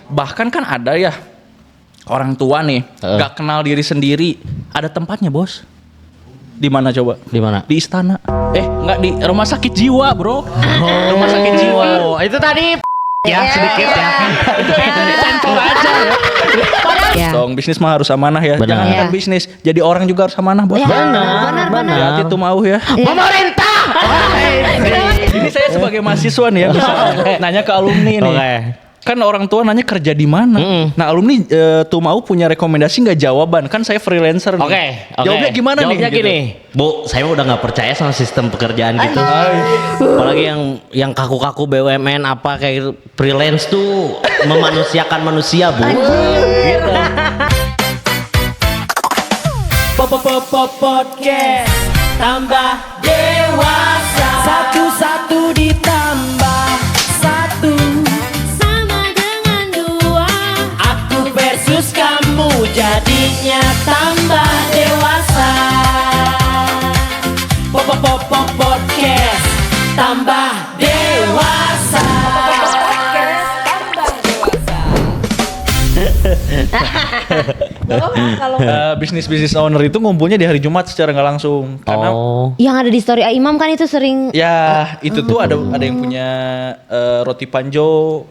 Bahkan kan ada ya orang tua nih gak kenal diri sendiri, ada tempatnya bos. Di mana coba? Di mana? Di istana. Enggak, di rumah sakit jiwa bro. Rumah sakit jiwa. Oh, itu tadi ya sedikit ya. Itu sensor aja ya. Dong, bisnis mah harus amanah ya. Benar. Jangan kan bisnis, jadi orang juga harus amanah bos. Benar. Hati tuh mau ya. Pemerintah. Ini saya sebagai mahasiswa nih ya bisa nanya ke alumni nih. Oke. Kan orang tua nanya kerja di mana. Nah alumni tuh mau punya rekomendasi nggak jawaban? Kan saya freelancer nih. Oke. Jawabnya gimana Jawabnya nih? gini, Bu, saya udah nggak percaya sama sistem pekerjaan gitu. Apalagi yang kaku-kaku BUMN apa kayak freelance tuh memanusiakan manusia, Bu. Gitu. Podcast tambah dewasa, satu-satu ditambah satu sama dengan dua. aku versus kamu jadinya tambah dewasa. Podcast tambah dewasa. Bisnis owner itu ngumpulnya di hari Jumat secara nggak langsung. Karena Yang ada di story Imam kan itu sering. ya itu tuh ada yang punya roti Panjo.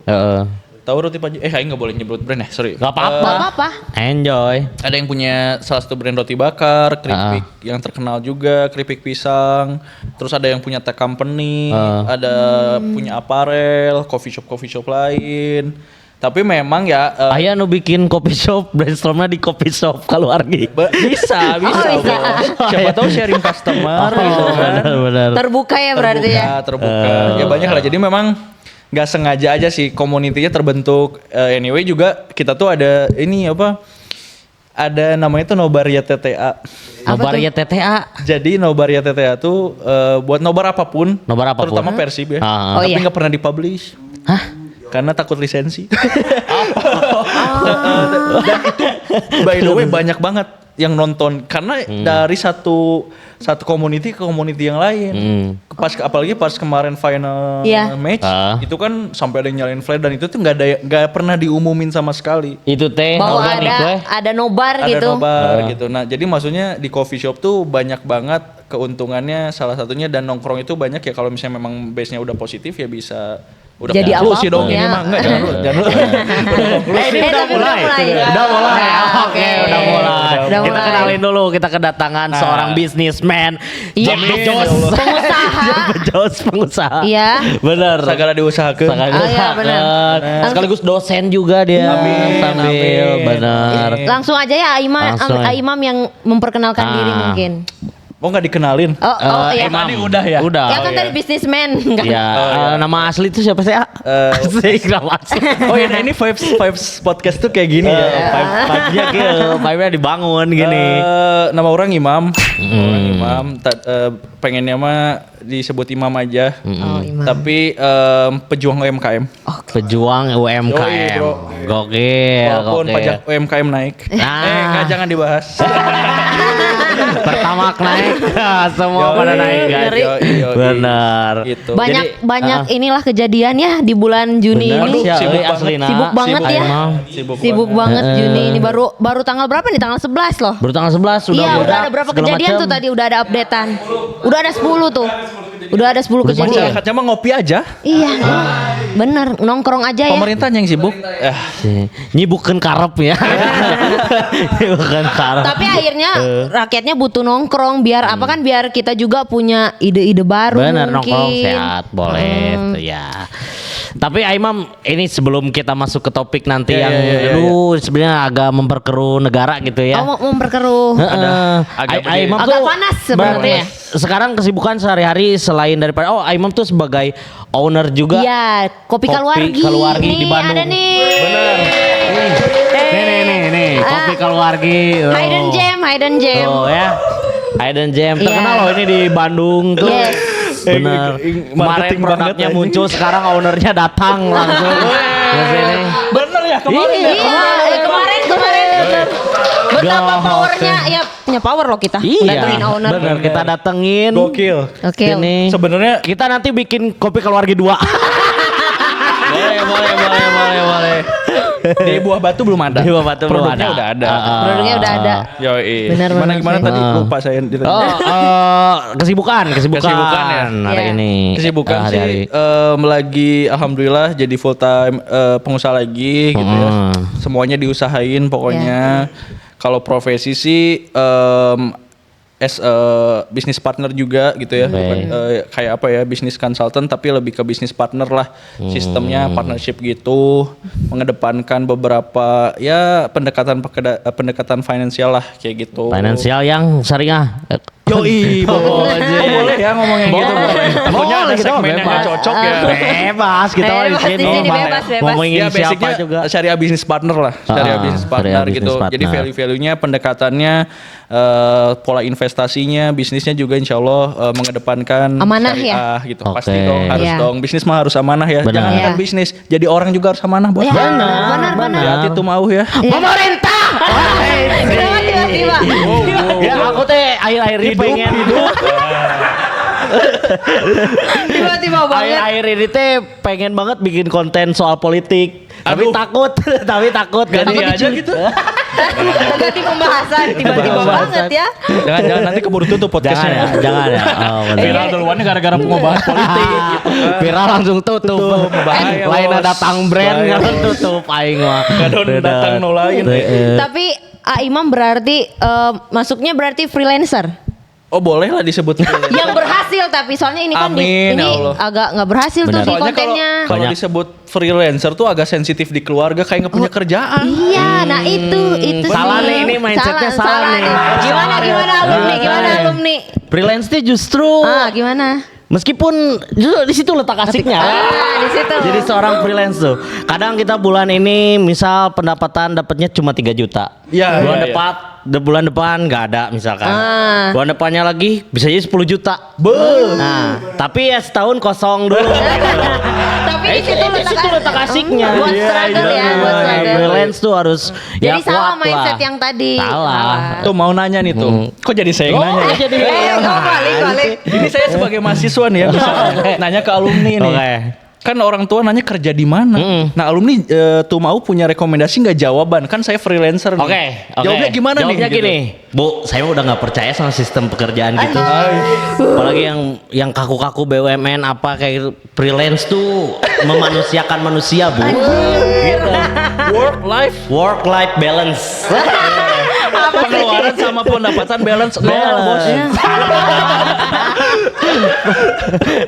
Tahu roti Panjo? Saya nggak boleh nyebut brand ya, sorry. Gak apa-apa. Gak apa-apa. Enjoy. Ada yang punya salah satu brand roti bakar, keripik yang terkenal juga, keripik pisang. Terus ada yang punya tech company, ada punya aparel, coffee shop lain. Tapi memang ya Ayah nu bikin kopi shop, brainstormnya di kopi shop keluarga. bisa. bisa. Bos. Siapa tahu sharing customer gitu kan. Benar. Terbuka ya berarti ya. Terbuka. Ya banyak lah. Jadi memang nggak sengaja aja sih community-nya terbentuk. Anyway juga kita tuh ada ini apa? Ada namanya tuh Nobaria TTA. Nobaria TTA. Jadi Nobaria TTA tuh buat nobar apapun. Nobar apapun. Terutama Persib ya. Oh, Tapi iya. nggak pernah dipublish. Hah? Karena takut lisensi. Dan itu by the way banyak banget yang nonton karena dari satu community ke community yang lain. Apalagi pas kemarin final Iya. match itu kan sampai ada yang nyalain flare dan itu tuh nggak pernah diumumin sama sekali. Itu teh Bahwa organik weh. ada nobar Ada gitu. nobar gitu. Nah, jadi maksudnya di coffee shop tuh banyak banget keuntungannya, salah satunya dan nongkrong itu banyak ya kalau misalnya memang base-nya udah positif ya bisa udah Jadi konklusi apapun dong ini ya. mah enggak jangan lu. Ini udah tapi mulai. udah mulai. Oke, udah mulai. Udah Kita mulai. kenalin dulu, kita kedatangan seorang bisnisman. Iya. Jeff Bezos. Pengusaha. Jeff Bezos, pengusaha. Iya. Bener. Segala diusahakeun. Sekaligus Ah, iya, bener. Sekaligus dosen juga dia. Sambil bener. Langsung aja ya Langsung. Imam yang memperkenalkan diri mungkin. Oh enggak dikenalin. Oh iya. Tadi udah ya. Udah. Ya kan tadi bisnismen. Ya, nama asli itu siapa sih? Asik, nama asli. Oh ini vibes podcast tuh kayak gini ya. Vibe-nya gitu, vibe-nya dibangun gini. Nama orang Imam. Orang Imam. Pengennya mah disebut Imam aja. Oh, Imam. Tapi pejuang UMKM. Pejuang UMKM. Yoi, bro. Gokil, Walaupun gokil. pajak UMKM naik. Nah. Jangan dibahas. Pertama naik, semua Yoi, pada naik kan. ngeri. Yoi. Benar. Gitu. Banyak inilah kejadian ya di bulan Juni Benar, ini. sibuk banget. banget. Sibuk banget ya. Sibuk banget Juni ini baru tanggal berapa nih? Tanggal 11 loh. Baru tanggal 11 sudah Iya, udah ada berapa segala kejadian macam. tuh tadi udah ada updatean. Udah ada 10 tuh. Udah ada 10 kejadian. Masyarakatnya mah ngopi aja. Iya. Bener, nongkrong aja ya. Pemerintah yang sibuk. Nyibukkan karep ya. Nyibukkan karep. Tapi akhirnya rakyatnya butuh nongkrong biar apa kan biar kita juga punya ide-ide baru Benar, mungkin. nongkrong sehat boleh tuh ya. Tapi Imam ini sebelum kita masuk ke topik nanti yang lu sebenarnya agak memperkeruh negara gitu ya. Oh, mau memperkeruh. Imam Agak tuh panas sebenarnya. sekarang kesibukan sehari-hari selain daripada Imam tuh sebagai owner juga. Iya, kopi Kaluargi. Kaluargi Nih, di Bandung. ada nih. Bener. Nih, kopi Kaluargi. Hidden gem. Oh ya. Hidden Gem terkenal loh ini di Bandung tuh. Yes. Benar. Kemarin Marketing produknya banget, muncul, sekarang ownernya datang langsung ke sini. Bener ya kemarin. Iya, kemarin. Bener. Betapa Gokil. powernya ya punya power loh kita. Datengin owner. Bener, kita datengin. Gokil. Oke. Ini Sebenarnya kita nanti bikin kopi keluarga 2. boleh. Di Buah Batu belum ada. Di Buah Batu belum Produknya ada. udah ada. Produknya udah ada. Yoi. Benar, Gimana benar, tadi sih. lupa saya. Kesibukan Kesibukan ya? hari Iya. ini. Kesibukan hari-hari. sih lagi alhamdulillah jadi full time pengusaha lagi gitu ya. Semuanya diusahain pokoknya. Kalau profesi sih as a business partner juga gitu ya. Bukan, kayak apa ya, business consultant tapi lebih ke business partner lah. Sistemnya partnership gitu, mengedepankan beberapa ya pendekatan finansial lah kayak gitu. Finansial yang syariah. Yoi, boleh ya ngomongin gitu. Takutnya ada Boleh, kita segmen yang bebas. nggak cocok ya. Bebas kita Bebas di di sini. sini, bebas. Ngomongin Ya siapa basicnya juga. syariah business partner lah, syariah business partner syariah gitu. business Jadi partner. value-value-nya, pendekatannya, pola investasinya, bisnisnya juga insya Allah mengedepankan Amanah ya? syariah gitu. Oke. Pasti dong, harus Iya. dong. Bisnis mah harus amanah ya. Benar. Jangan Iya. kan bisnis, jadi orang juga harus amanah bos. Ya, benar. Hati tuh mau ya. Pemerintah. Kenapa tiba-tiba? Ya aku teh akhir-akhir ini pengen Tiba-tiba banget. akhir-akhir ini teh pengen banget bikin konten soal politik. Tapi Aduh. takut, Ganti Takut aja diculik. gitu. Ganti pembahasan tiba-tiba Pembahasan. banget ya. Jangan nanti keburu tutup Jangan podcastnya. ya, jangan ya. Oh, benar. Viral duluannya gara-gara mau bahas politik gitu kan. Viral langsung tutup. bahaya, Lain bos. datang brand Bahaya. kan tutup aing mah. Nggak ada Benar. datang nolain. Tapi Imam berarti masuknya berarti freelancer. Oh boleh lah disebut. Yang berhasil tapi soalnya ini kan Amin, ini ya Allah. agak nggak berhasil tuh Benar. di Soalnya kontennya. kalau Banyak. disebut freelancer tuh agak sensitif di keluarga, kayak nggak punya kerjaan. Iya, nah itu Salah sih. nih, ini mindsetnya salah nih. Gimana alumni? Gimana alumni? Freelance itu justru Gimana? meskipun justru di situ letak asiknya. Di situ. Jadi seorang freelance tuh. Kadang kita bulan ini misal pendapatan dapatnya cuma 3 juta. Iya, Bulan iya, depan bulan depan nggak ada misalkan. Bulan depannya lagi bisa jadi 10 juta. Nah, tapi ya setahun kosong dulu. Tapi di situ letak asiknya. Buat struggle ya, buat struggle. Freelance tuh harus Jadi ya salah kuat mindset lah. yang tadi. Salah. Tuh mau nanya nih tuh. Kok jadi saya yang nanya ya? jadi balik. Ini saya sebagai mahasiswa nih ya bisa nanya ke alumni nih. Oke. Kan orang tua nanya kerja di mana. Nah alumni tuh mau punya rekomendasi nggak jawaban? Kan saya freelancer nih. Oke. Jawabnya gimana Jawabnya nih? gini, Bu, saya udah nggak percaya sama sistem pekerjaan gitu. Apalagi yang kaku-kaku BUMN apa kayak freelance tuh memanusiakan manusia, Bu. Gitu. Work life balance. Pengeluaran sama pendapatan balance nol bos.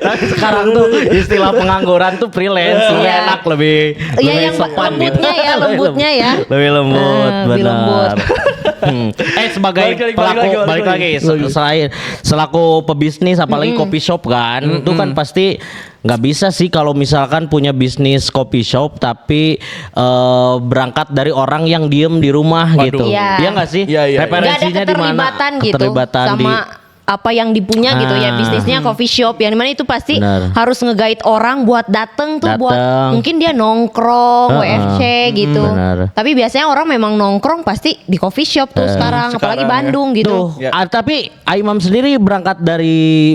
Tapi sekarang tuh istilah pengangguran tuh freelance lebih Iya. enak, lebih Iya yang sopan gitu. lembutnya ya. Lebih lembut, Lebih benar. lembut. Sebagai balik lagi, selaku pebisnis apalagi coffee shop kan, itu kan pasti nggak bisa sih kalau misalkan punya bisnis coffee shop tapi berangkat dari orang yang diem di rumah gitu. Iya. Iya nggak sih? Iya, iya, iya. Nggak ada Referensinya di mana? keterlibatan gitu Keterlibatan di sama apa yang dipunya gitu ya, bisnisnya coffee shop yang dimana itu pasti Benar. harus nge-guide orang buat dateng tuh buat Dateng. mungkin dia nongkrong WFC gitu. benar. Tapi biasanya orang memang nongkrong pasti di coffee shop tuh sekarang apalagi sekarang ya. Bandung gitu. Tuh, Ya. tapi Imam sendiri berangkat dari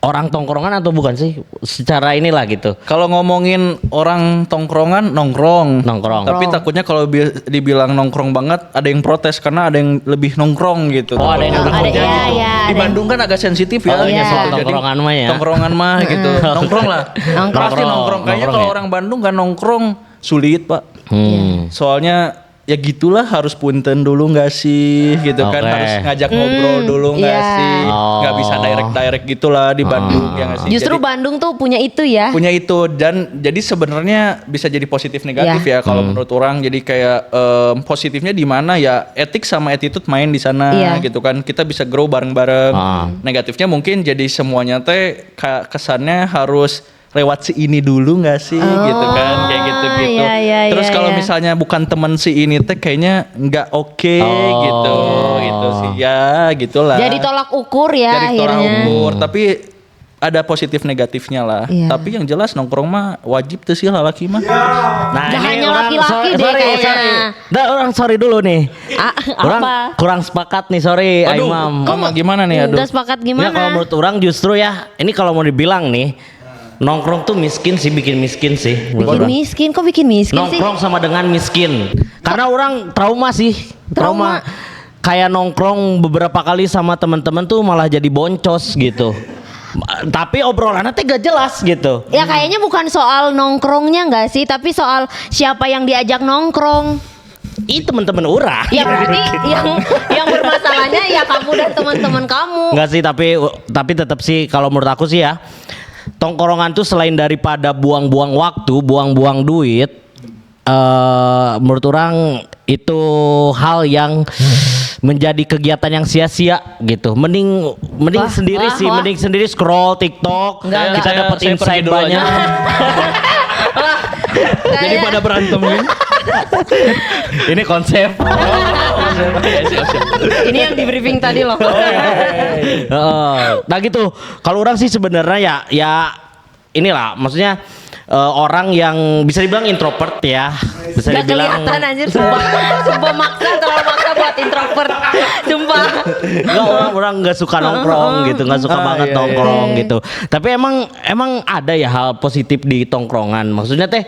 orang tongkrongan atau bukan sih? Secara inilah gitu. Kalau ngomongin orang tongkrongan nongkrong. Tapi takutnya kalau dibilang nongkrong banget ada yang protes karena ada yang lebih nongkrong gitu. Oh, ada yang lebih Ada Takutnya ya, gitu. ya. Di Bandung kan agak sensitif ya. Oh, iya, gitu. soal Jadi, tongkrongan mah ya. Tongkrongan mah gitu. Nongkrong lah. Nongkrong. Pasti nongkrong. Kayaknya Nongkrong kalau ya. orang Bandung gak nongkrong sulit pak. Hmm. Soalnya ya gitulah harus punten dulu nggak sih gitu kan, Oke. harus ngajak ngobrol dulu nggak iya. sih, nggak bisa direct gitulah di Bandung ya nggak sih. Justru Jadi, Bandung tuh punya itu ya. punya itu dan jadi sebenarnya bisa jadi positif negatif ya kalau menurut orang. Jadi kayak positifnya di mana ya etik sama attitude main di sana Iya. gitu kan, kita bisa grow bareng-bareng. Negatifnya mungkin jadi semuanya teh kesannya harus lewat si ini dulu nggak sih gitu kan, kayak gitu-gitu. iya, iya, Terus iya, kalau iya. misalnya bukan temen si ini teh kayaknya nggak oke gitu sih ya gitulah. Jadi tolak ukur ya Jadi tolak akhirnya. ukur, tapi ada positif negatifnya lah. Iya. Tapi yang jelas nongkrong mah wajib tuh sih lalaki mah. Nah, Nggak ini hanya orang laki-laki deh kayaknya. Orang sorry dulu nih. Orang Apa? kurang sepakat nih, sorry Aduh, Imam. gimana nih aduh. Nggak sepakat Ya kalau gimana? menurut orang justru ya, ini kalau mau dibilang nih, Nongkrong tuh miskin sih, bikin miskin sih. menurut Bikin orang. miskin, kok bikin miskin sih? Nongkrong sama dengan miskin. Karena orang trauma sih. Trauma. Kayak nongkrong beberapa kali sama teman-teman tuh malah jadi boncos gitu. Tapi obrolannya teh gak jelas gitu. Ya kayaknya bukan soal nongkrongnya nggak sih, tapi soal siapa yang diajak nongkrong. Ih teman-teman orang. Ya berarti yang bermasalahnya ya kamu dan teman-teman kamu. Enggak sih, tapi tetap sih kalau menurut aku sih ya, tongkrongan tuh selain daripada buang-buang waktu, buang-buang duit, menurut orang itu hal yang menjadi kegiatan yang sia-sia gitu. Mending Wah, sendiri wah, sih, wah. mending sendiri scroll TikTok. Enggak, kita dapat saya pergi insight dulu aja. banyak. Jadi pada berantem ini. Ini konsep. Ini yang di briefing tadi loh. Nah gitu. Kalau orang sih sebenarnya ya inilah maksudnya orang yang bisa dibilang introvert ya. Bisa Gak dibilang kelihatan anjir, sumpah maksa, terlalu maksa buat introvert. Sumpah. Enggak, orang nggak suka nongkrong gitu, nggak suka banget iya, nongkrong gitu. Tapi emang ada ya hal positif di tongkrongan. Maksudnya teh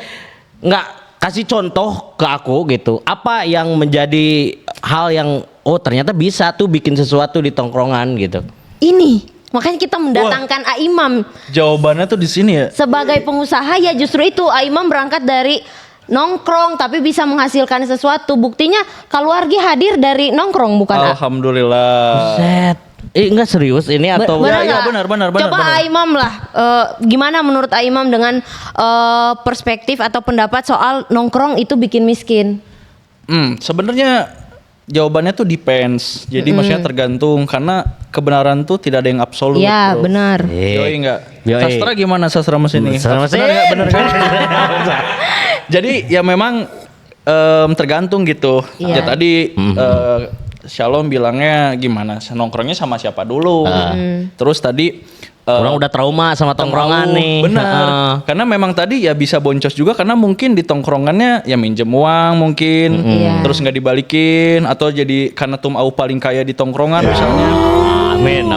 nggak kasih contoh ke aku gitu. Apa yang menjadi hal yang oh ternyata bisa tuh bikin sesuatu di tongkrongan gitu. Ini makanya kita mendatangkan Aimam Jawabannya tuh di sini ya. sebagai pengusaha, ya justru itu Aimam berangkat dari nongkrong tapi bisa menghasilkan sesuatu. Buktinya Kaluargi hadir dari nongkrong bukan? Alhamdulillah. Set. Enggak serius ini atau Benar Ya, nggak? benar. Coba Aimam lah, gimana menurut Aimam dengan perspektif atau pendapat soal nongkrong itu bikin miskin? Sebenarnya jawabannya tuh depends. Jadi maksudnya tergantung karena kebenaran tuh tidak ada yang absolut. Iya bro. benar. Yoi enggak? Yoi. Sastra gimana sastra mesin ini? Sastra mesin. Benar nggak? Benar kan? Jadi ya memang tergantung gitu. Iya. Ya tadi Shalom bilangnya gimana? Nongkrongnya sama siapa dulu? Terus tadi orang udah trauma sama tongkrongan nih. Benar. Karena memang tadi ya bisa boncos juga karena mungkin di tongkrongannya ya minjem uang mungkin, Iya. terus nggak dibalikin atau jadi karena au paling kaya di tongkrongan misalnya. Amin.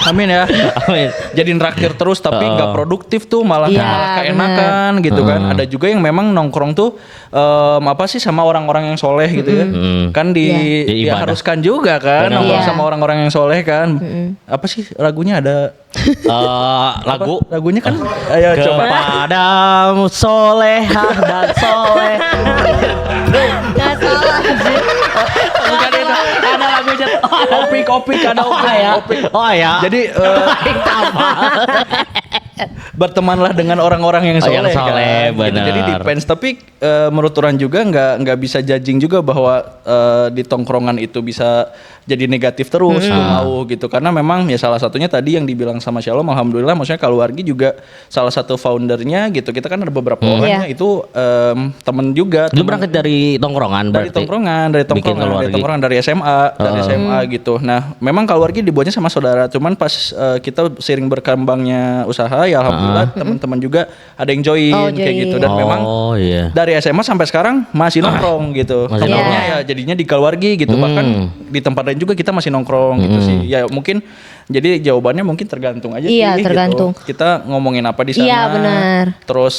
Amin ya. Amin. Jadi nraktir terus tapi nggak produktif tuh malah Iya, malah keenakan gitu kan. Ada juga yang memang nongkrong tuh apa sih sama orang-orang yang soleh gitu ya. Kan Iya. diharuskan juga kan Benar. nongkrong Iya. sama orang-orang yang soleh kan. Apa sih lagunya ada Lagu lagunya kan? Ayo coba. kepada solehah dan soleh. Nggak salah. Bukan itu. Ada lagunya. Opik ada opik. ya. Opik. Oh ya. Jadi bertemanlah dengan orang-orang yang Oh, soleh, yang soleh, kan? Gitu. benar. Jadi depends. Tapi menurut orang juga nggak bisa judging juga bahwa di tongkrongan itu bisa jadi negatif terus tuh mau gitu. Karena memang ya salah satunya tadi yang dibilang sama Shalom, alhamdulillah maksudnya Kaluargi juga salah satu foundernya gitu. Kita kan ada beberapa orangnya Iya. itu temen juga. Lu temen- berangkat dari tongkrongan dari berarti? tongkrongan, dari SMA, dari SMA gitu. Nah, memang Kaluargi dibuatnya sama saudara. Cuman pas kita sering berkembangnya usaha, ya alhamdulillah teman-teman juga ada yang join Oh, kayak join. gitu. Dan memang Oh iya. dari SMA sampai sekarang masih nongkrong gitu. Masih Nongkrongnya nongkrong. ya jadinya di Kaluargi gitu. Bahkan di tempat lain juga kita masih nongkrong gitu sih. Ya mungkin jadi jawabannya mungkin tergantung aja Iya, sih tergantung. gitu. Kita ngomongin apa di sana. Iya, benar. Terus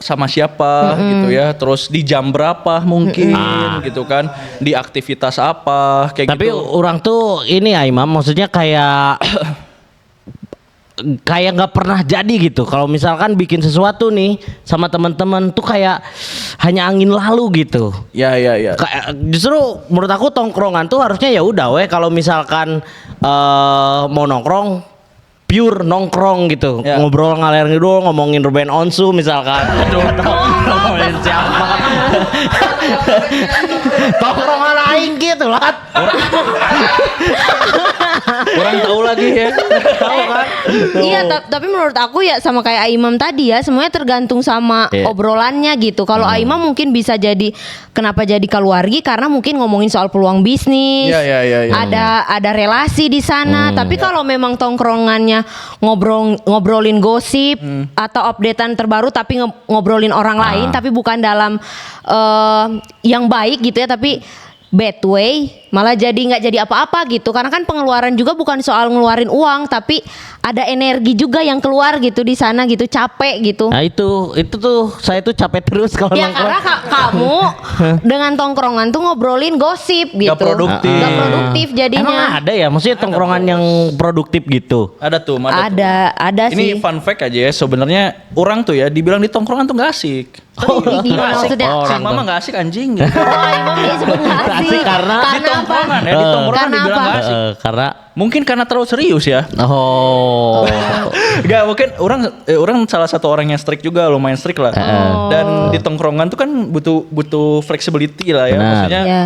sama siapa gitu ya, terus di jam berapa mungkin gitu kan, di aktivitas apa kayak Tapi gitu. orang tuh ini ya Imam, maksudnya kayak kayak nggak pernah jadi gitu. Kalau misalkan bikin sesuatu nih sama teman-teman tuh kayak hanya angin lalu gitu. Ya. Kayak justru menurut aku tongkrongan tuh harusnya ya udah weh kalau misalkan mau nongkrong pure nongkrong gitu. Ya. Ngobrol ngalir ngidul ngomongin Ruben Onsu misalkan. Aduh, ngomongin siapa? Tongkrongan aing gitu lah. Kurang tahu lagi ya. Tahu kan? Iya, tapi menurut aku ya sama kayak Aimam tadi ya, semuanya tergantung sama Iya. obrolannya gitu. Kalau Aimam mungkin bisa jadi kenapa jadi Kaluargi karena mungkin ngomongin soal peluang bisnis. Iya. Ada relasi di sana. Tapi kalau memang tongkrongannya ngobrolin gosip atau updatean terbaru tapi ngobrolin orang lain tapi bukan dalam yang baik gitu ya, tapi bad way, malah jadi nggak jadi apa-apa gitu. Karena kan pengeluaran juga bukan soal ngeluarin uang, tapi ada energi juga yang keluar gitu di sana gitu, capek gitu. Nah itu tuh saya tuh capek terus kalau Ya nongkrong. karena kamu dengan tongkrongan tuh ngobrolin gosip gitu. Nggak produktif. Nggak produktif jadinya. Emang ada ya, maksudnya tongkrongan yang produktif gitu. Ada tuh. Ada Ini sih. fun fact aja ya, sebenarnya orang tuh ya dibilang di tongkrongan tuh nggak asik. Gimana maksudnya? Oh, Si orang mama tuh. nggak asik anjing. Gitu. Oh, emang disebut nggak Nggak asik. asik karena Di tongkrongan ya, di tongkrongan Karena dibilang apa? nggak asik. Karena Mungkin karena terlalu serius ya. oh. Gak mungkin orang salah satu orang yang strict juga, lumayan strict lah. Dan di tongkrongan tuh kan butuh flexibility lah ya. Benar. Maksudnya Iya.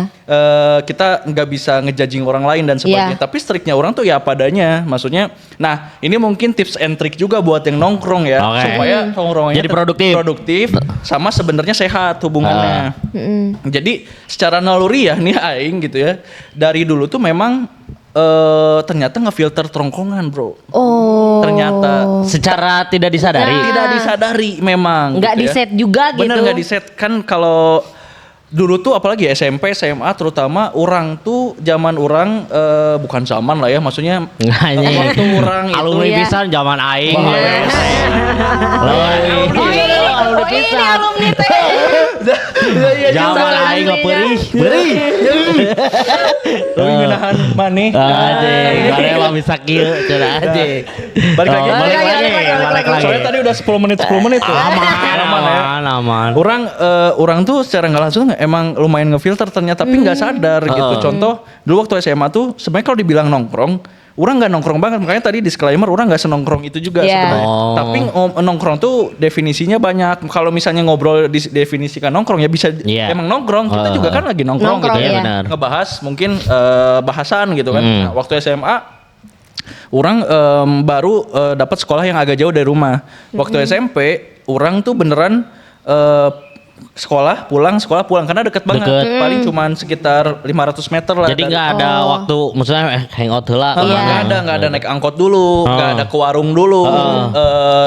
kita nggak bisa ngejudging orang lain dan sebagainya. Iya. Tapi strictnya orang tuh ya apa adanya. Maksudnya, nah ini mungkin tips and trick juga buat yang nongkrong ya, Oke. supaya tongkrongannya Jadi produktif. produktif sama sebenarnya sehat hubungannya. Jadi secara naluri ya nih aing gitu ya. Dari dulu tuh memang ternyata ngefilter tongkrongan, bro. Oh. Ternyata Secara tidak disadari. tidak disadari memang. Nggak gitu ya. di-set juga gitu. Bener nggak di-set kan kalau dulu tuh apalagi SMP, SMA terutama orang tuh zaman orang bukan zaman lah ya maksudnya Nggak, waktu orang itu alumni Iya. pisan zaman aing. Wah, Oh ini alumni teh. Zaman aing ngeperih. Beuring. Lu ngenahan maneh. Anjing, bare mah bisa kieu cenah anjing. Balik lagi, Oh, balik balik lagi. Soalnya tadi udah 10 menit ya. Aman. Orang tuh secara nggak langsung emang lumayan ngefilter ternyata tapi nggak sadar gitu. Contoh dulu waktu SMA tuh sebenarnya kalau dibilang nongkrong, orang nggak nongkrong banget. Makanya tadi disclaimer orang nggak senongkrong itu juga Iya. sebenarnya. Oh. Tapi nongkrong tuh definisinya banyak. Kalau misalnya ngobrol didefinisikan nongkrong ya bisa Iya. emang nongkrong. Kita juga kan lagi nongkrong Nongkrong, gitu ya. iya. Benar. Ngebahas mungkin bahasan gitu kan. Hmm. Nah, waktu SMA orang baru dapat sekolah yang agak jauh dari rumah. Waktu SMP, orang tuh beneran sekolah pulang karena deket banget. Deket. Paling cuman sekitar 500 meter lah. Jadi dari- nggak ada waktu, maksudnya hangout heula. Nggak Iya. nggak ada naik angkot dulu, nggak ada ke warung dulu,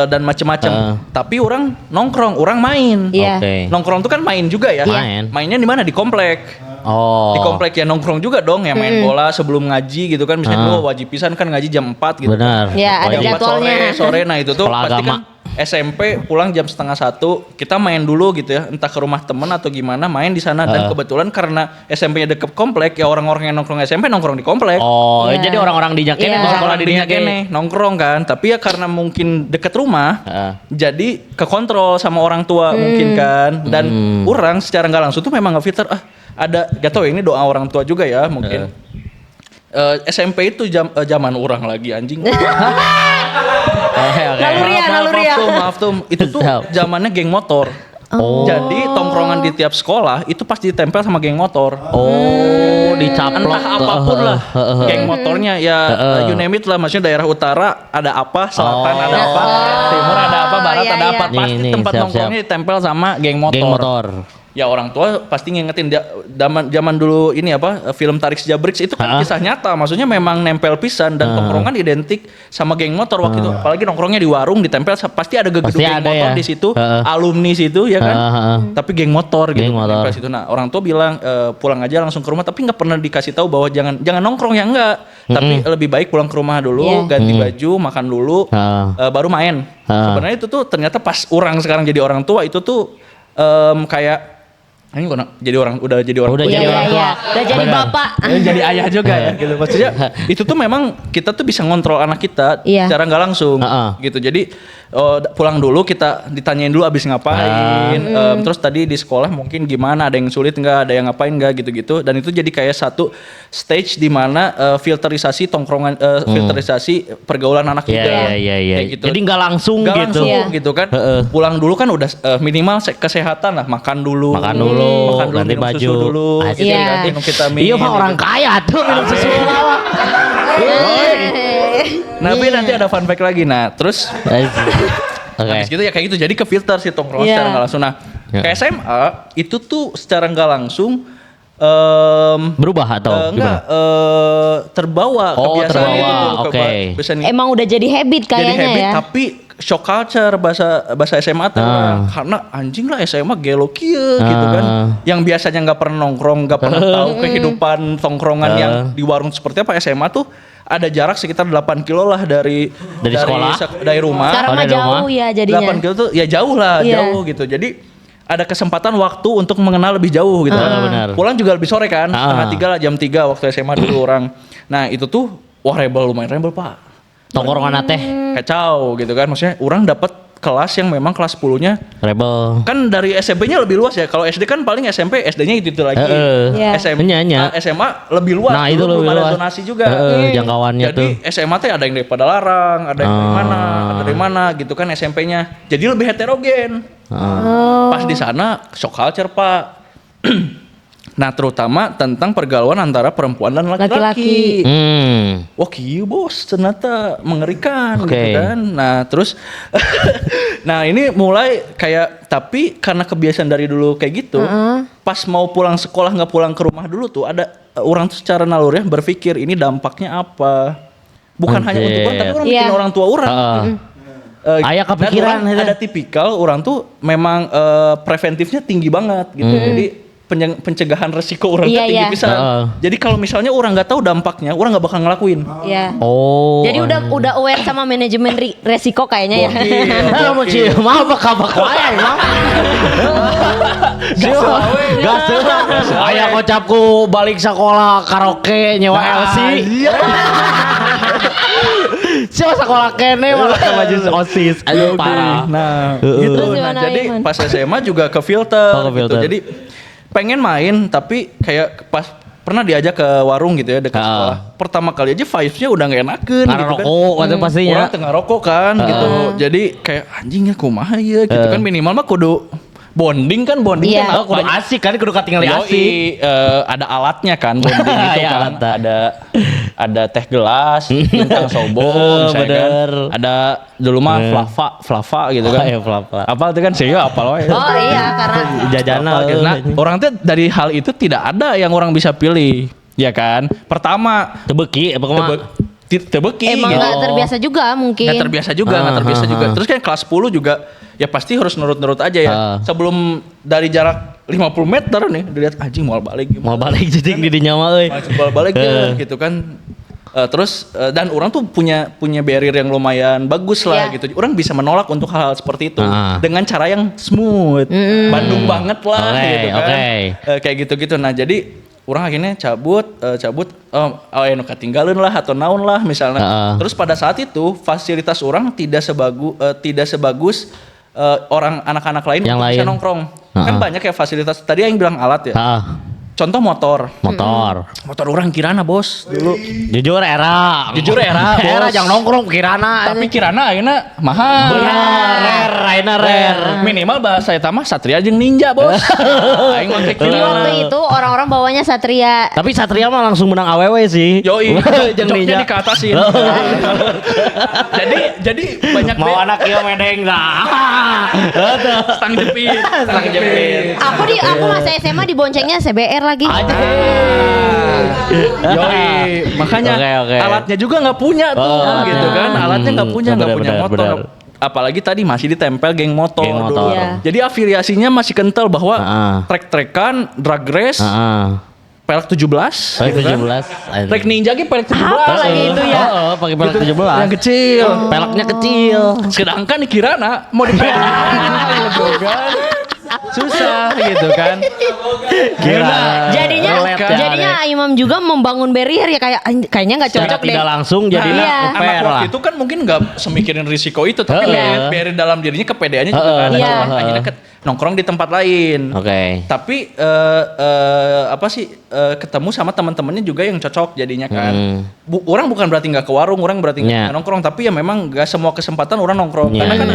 dan macem-macem. Tapi orang nongkrong, orang main. Iya. Oke. Nongkrong tuh kan main juga ya. Main. Mainnya di mana? Di komplek. Oh. Di komplek ya nongkrong juga dong, ya main bola sebelum ngaji gitu kan. Misalnya dulu wajib pisan kan ngaji jam 4 gitu. Benar. Ya, ada Jam 4 jadwalnya. sore, nah itu tuh Sekolah pasti agama. kan SMP pulang jam 12:30 kita main dulu gitu ya, entah ke rumah temen atau gimana, main di sana. Dan kebetulan karena SMP-nya deket komplek ya, orang-orang yang nongkrong SMP nongkrong di komplek. Oh, Iya. jadi orang-orang di Jakene Iya. mau sekolah Orang di dinya Jakene. kene nongkrong kan, tapi ya karena mungkin deket rumah, Heeh. jadi kekontrol sama orang tua mungkin kan. Dan orang secara nggak langsung tuh memang ngefilter, ada gak tau ya ini doa orang tua juga ya mungkin. SMP itu zaman orang lagi anjing. Oke, oke. Naluriah. Maaf tuh, itu tuh Tahu. zamannya geng motor. Oh. Jadi tongkrongan di tiap sekolah itu pasti ditempel sama geng motor. Oh, dicaplok. Entah apapun lah, geng motornya ya you name it lah. Maksudnya daerah utara ada apa, selatan ada apa, timur ada apa, barat iya, ada apa. iya. Pasti Nih, tempat siap, nongkrongnya ditempel sama geng motor. Geng motor. Ya orang tua pasti ngingetin zaman dulu ini apa film Tarik Sejak Bricks itu kan kisah nyata, maksudnya memang nempel pisan dan tongkrongan identik sama geng motor waktu itu, apalagi nongkrongnya di warung ditempel pasti ada Pasti geng ada motor ya. di situ, Heeh. alumni situ ya kan, tapi geng motor gitu Geng motor. nempel situ. Nah orang tua bilang pulang aja langsung ke rumah, tapi nggak pernah dikasih tahu bahwa jangan nongkrong ya enggak, tapi lebih baik pulang ke rumah dulu, ganti baju, makan dulu, baru main. Sebenarnya itu tuh ternyata pas orang sekarang jadi orang tua itu tuh kayak ini jadi orang udah jadi orang Udah tua. jadi Iya, orang tua. iya. Udah jadi Benar. bapak. Jadi ayah juga ya gitu. Maksudnya itu tuh memang kita tuh bisa ngontrol anak kita Iya. secara nggak langsung Heeh. gitu. Jadi pulang dulu kita ditanyain dulu abis ngapain. Terus tadi di sekolah mungkin gimana, ada yang sulit nggak, ada yang ngapain nggak gitu-gitu. Dan itu jadi kayak satu stage di mana filterisasi tongkrongan, filterisasi pergaulan anak Iya, juga. iya. Kayak gitu. Jadi nggak langsung Nggak gitu. langsung Iya. gitu kan. Heeh. Pulang dulu kan udah minimal kesehatan lah, makan dulu, ganti minum baju. susu dulu, Asik. gitu Iya. kan, minum vitamin. Iya mah orang kaya tuh minum susu. Tapi nanti ada fun fact lagi. Nah, terus Oke. habis gitu ya kayak gitu. Jadi ke filter si tongkrongan Iya. secara nggak langsung. Nah, Ya. ke SMA itu tuh secara nggak langsung Berubah atau enggak terbawa Oh, kebiasaan terbawa. itu tuh, Oke. kebiasaan Emang udah jadi habit jadi kayaknya habit ya. tapi shock culture bahasa SMA teh orang. Karena anjing lah SMA gelo kieu gitu kan. Yang biasanya nggak pernah nongkrong, nggak pernah tahu kehidupan tongkrongan yang di warung seperti apa, SMA tuh ada jarak sekitar 8 kilo lah dari sekolah, dari rumah. Sekarang mah jauh ya jadinya. 8 kilo tuh ya jauh lah, jauh gitu. Jadi ada kesempatan waktu untuk mengenal lebih jauh gitu. Benar. Pulang juga lebih sore kan, setengah 3 lah, jam 3 waktu SMA dulu orang. Nah itu tuh wah lumayan rebel pak. Tongkrongan teh Kacau gitu kan, maksudnya orang dapat kelas yang memang kelas 10-nya rebel. kan dari SMP-nya lebih luas ya. Kalau SD kan paling SMP SD-nya itu lagi. Iya. SMA lebih luas. Nah, itu belum lebih ada luas. zonasi juga. Jangkauannya Jadi tuh. SMA teh ada yang dari Padalarang, ada yang dari mana, ada dari mana gitu kan SMP-nya. Jadi lebih heterogen. Pas di sana shock culture, Pak. Nah, terutama tentang pergaulan antara perempuan dan laki-laki. Wah, kieu bos, ternyata mengerikan gitu kan. Nah, terus nah, ini mulai kayak tapi karena kebiasaan dari dulu kayak gitu, pas mau pulang sekolah nggak pulang ke rumah dulu tuh ada orang tuh secara naluriah berpikir ini dampaknya apa. Bukan hanya untuk orang, tapi orang bikin orang tua orang. Aya kepikiran ada tipikal orang tuh memang preventifnya tinggi banget gitu. Jadi pencegahan resiko orang tuh tinggi pisan. Jadi kalau misalnya orang nggak tahu dampaknya, orang nggak bakal ngelakuin. Iya. Jadi udah aware sama manajemen resiko kayaknya ya. Gokil. Maaf kabak wae mah. Gas aya kocapku balik sekolah karaoke nyewa LC. Siapa sekolah kene malah ke baju OSIS. Aduh parah. Nah, gitu. Terus Nah, gimana, jadi Iman? pas SMA juga ke filter, gitu. Jadi pengen main tapi kayak pas pernah diajak ke warung gitu ya dekat sekolah. Pertama kali aja vibes-nya udah gak enakeun gitu kan. Rokok itu pastinya. Orang tengah rokok kan gitu. Jadi kayak anjingnya kumaha ya gitu kan, minimal mah kudu bonding kan Iya. Kudu asik kan, kudu katingali asik. Ada alatnya kan bonding itu Iya, kan. alatnya. Ada teh gelas, bintang sobo, misalnya kan. Ada dulu mah flava gitu kan. Iya, flava. Apa itu kan sih apal wae. Oh iya, karena Jajana. Nah, orang tuh dari hal itu tidak ada yang orang bisa pilih, ya kan? Pertama, Tebeki apa kumaha? tebeki emang gitu. nggak terbiasa juga mungkin. Nggak terbiasa juga. Terus kan kelas 10 juga ya pasti harus nurut-nurut aja ya. Sebelum dari jarak 50 meter nih dilihat anjing mau balik jadi di dinya mah euy. mau balik ya gitu kan. Terus dan orang tuh punya barrier yang lumayan bagus lah gitu. Orang bisa menolak untuk hal-hal seperti itu dengan cara yang smooth. Bandung banget lah gitu kan. Kayak gitu-gitu. Nah, jadi orang akhirnya cabut nu katinggalin lah atau naon lah misalnya. Terus pada saat itu fasilitas orang tidak sebagus orang anak-anak lain yang bisa nongkrong. Kan banyak ya fasilitas. Tadi yang bilang alat ya. Contoh motor orang Kirana bos dulu. Jujur era bos. Era jangan nongkrong Kirana. Tapi Kirana ayeuna mahal. Rare. Minimal bahasa eta mah Satria jeung Ninja bos. Aing make Jadi waktu itu orang-orang bawanya Satria. Tapi Satria mah langsung menang AWW sih. Yoi, Jeung joknya Ninja. dikatasin. jadi banyak Mau anak ieu medeng dah. stang jepit. Aku masa SMA diboncengnya CBR lagi. Yoi, makanya Oke. alatnya juga nggak punya tuh, gitu kan? Alatnya nggak punya benar, motor. benar. Apalagi tadi masih ditempel geng motor. Dulu. Iya. Jadi afiliasinya masih kental bahwa trek-trekan, drag race, pelek 17. Pelek 17. Trek ninja ge pelek 17. lagi itu ya? Pakai pelek 17. Yang kecil. Peleknya kecil. Sedangkan di Kirana mau dipelek gitu kan. Susah gitu kan. Jadinya Imam juga membangun barrier ya kayaknya nggak Secara cocok deh. tidak langsung jadinya Iya. Anak fair lah. waktu itu kan mungkin nggak semikirin risiko itu, tapi barrier dalam dirinya kepedeannya juga kan. Iya. Akhirnya nongkrong di tempat lain. Oke. Tapi ketemu sama teman-temannya juga yang cocok jadinya kan. Orang bukan berarti nggak ke warung, orang berarti nggak nongkrong, tapi ya memang nggak semua kesempatan orang nongkrong. Karena kan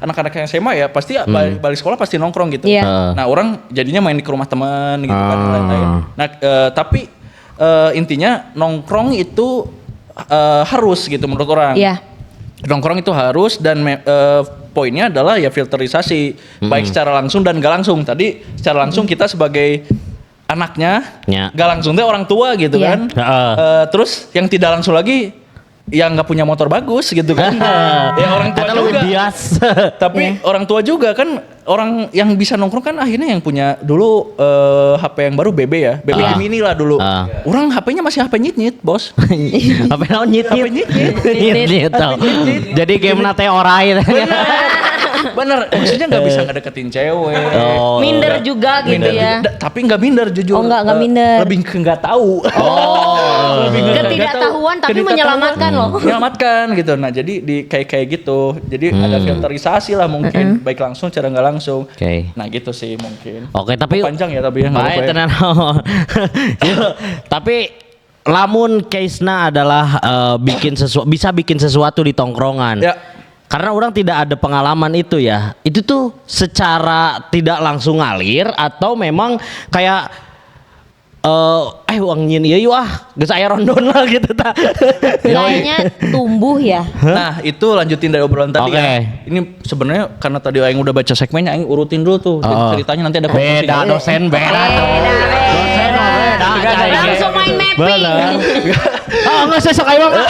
anak-anak yang SMA ya pasti balik sekolah pasti nongkrong gitu. Iya. Nah, orang jadinya main di rumah teman gitu kan lain-lain. Nah, tapi intinya nongkrong itu harus gitu menurut orang. Iya. Nongkrong itu harus dan poinnya adalah ya filterisasi baik secara langsung dan gak langsung. Tadi secara langsung kita sebagai anaknya, gak langsung teh orang tua gitu kan. Terus yang tidak langsung lagi yang nggak punya motor bagus gitu kan. Ya orang tua Kata juga. lebih bias. Tapi orang tua juga kan orang yang bisa nongkrong kan akhirnya yang punya dulu HP yang baru BB ya. BB Mini lah dulu. Orang HP-nya masih HP nyit-nyit, Bos. Apa naon nyit HP nyit-nyit. nyit tau. Jadi game nate orai. Bener, maksudnya nggak bisa ngedeketin cewek. Minder juga gitu Minder ya. tapi nggak minder jujur. Oh, nggak minder. Lebih ke nggak tahu. Lebih ke nggak Ketidaktahuan tahu. tapi menyelamatkan loh. Menyelamatkan gitu. Nah jadi di kayak gitu. Jadi ada filterisasi lah mungkin. Baik langsung, cara nggak langsung. Oke. Nah gitu sih mungkin. Oke, tapi Panjang ya tapi ya. nggak baik apa-apa ya. tenan. Tapi lamun case-na adalah bisa bikin sesuatu di tongkrongan. Ya. Karena orang tidak ada pengalaman itu ya. Itu tuh secara tidak langsung ngalir atau memang kayak uang nyin ieu geus aya rondon lah gitu ta. Kayaknya tumbuh ya. Nah itu lanjutin dari obrolan tadi Oke. ya. Ini sebenarnya karena tadi Aing udah baca segmennya, Aing urutin dulu tuh ceritanya nanti ada konklusinya. Beda dosen beda. Dosen beda. Langsung main mapping. Bener. Enggak sesok ayo Bang.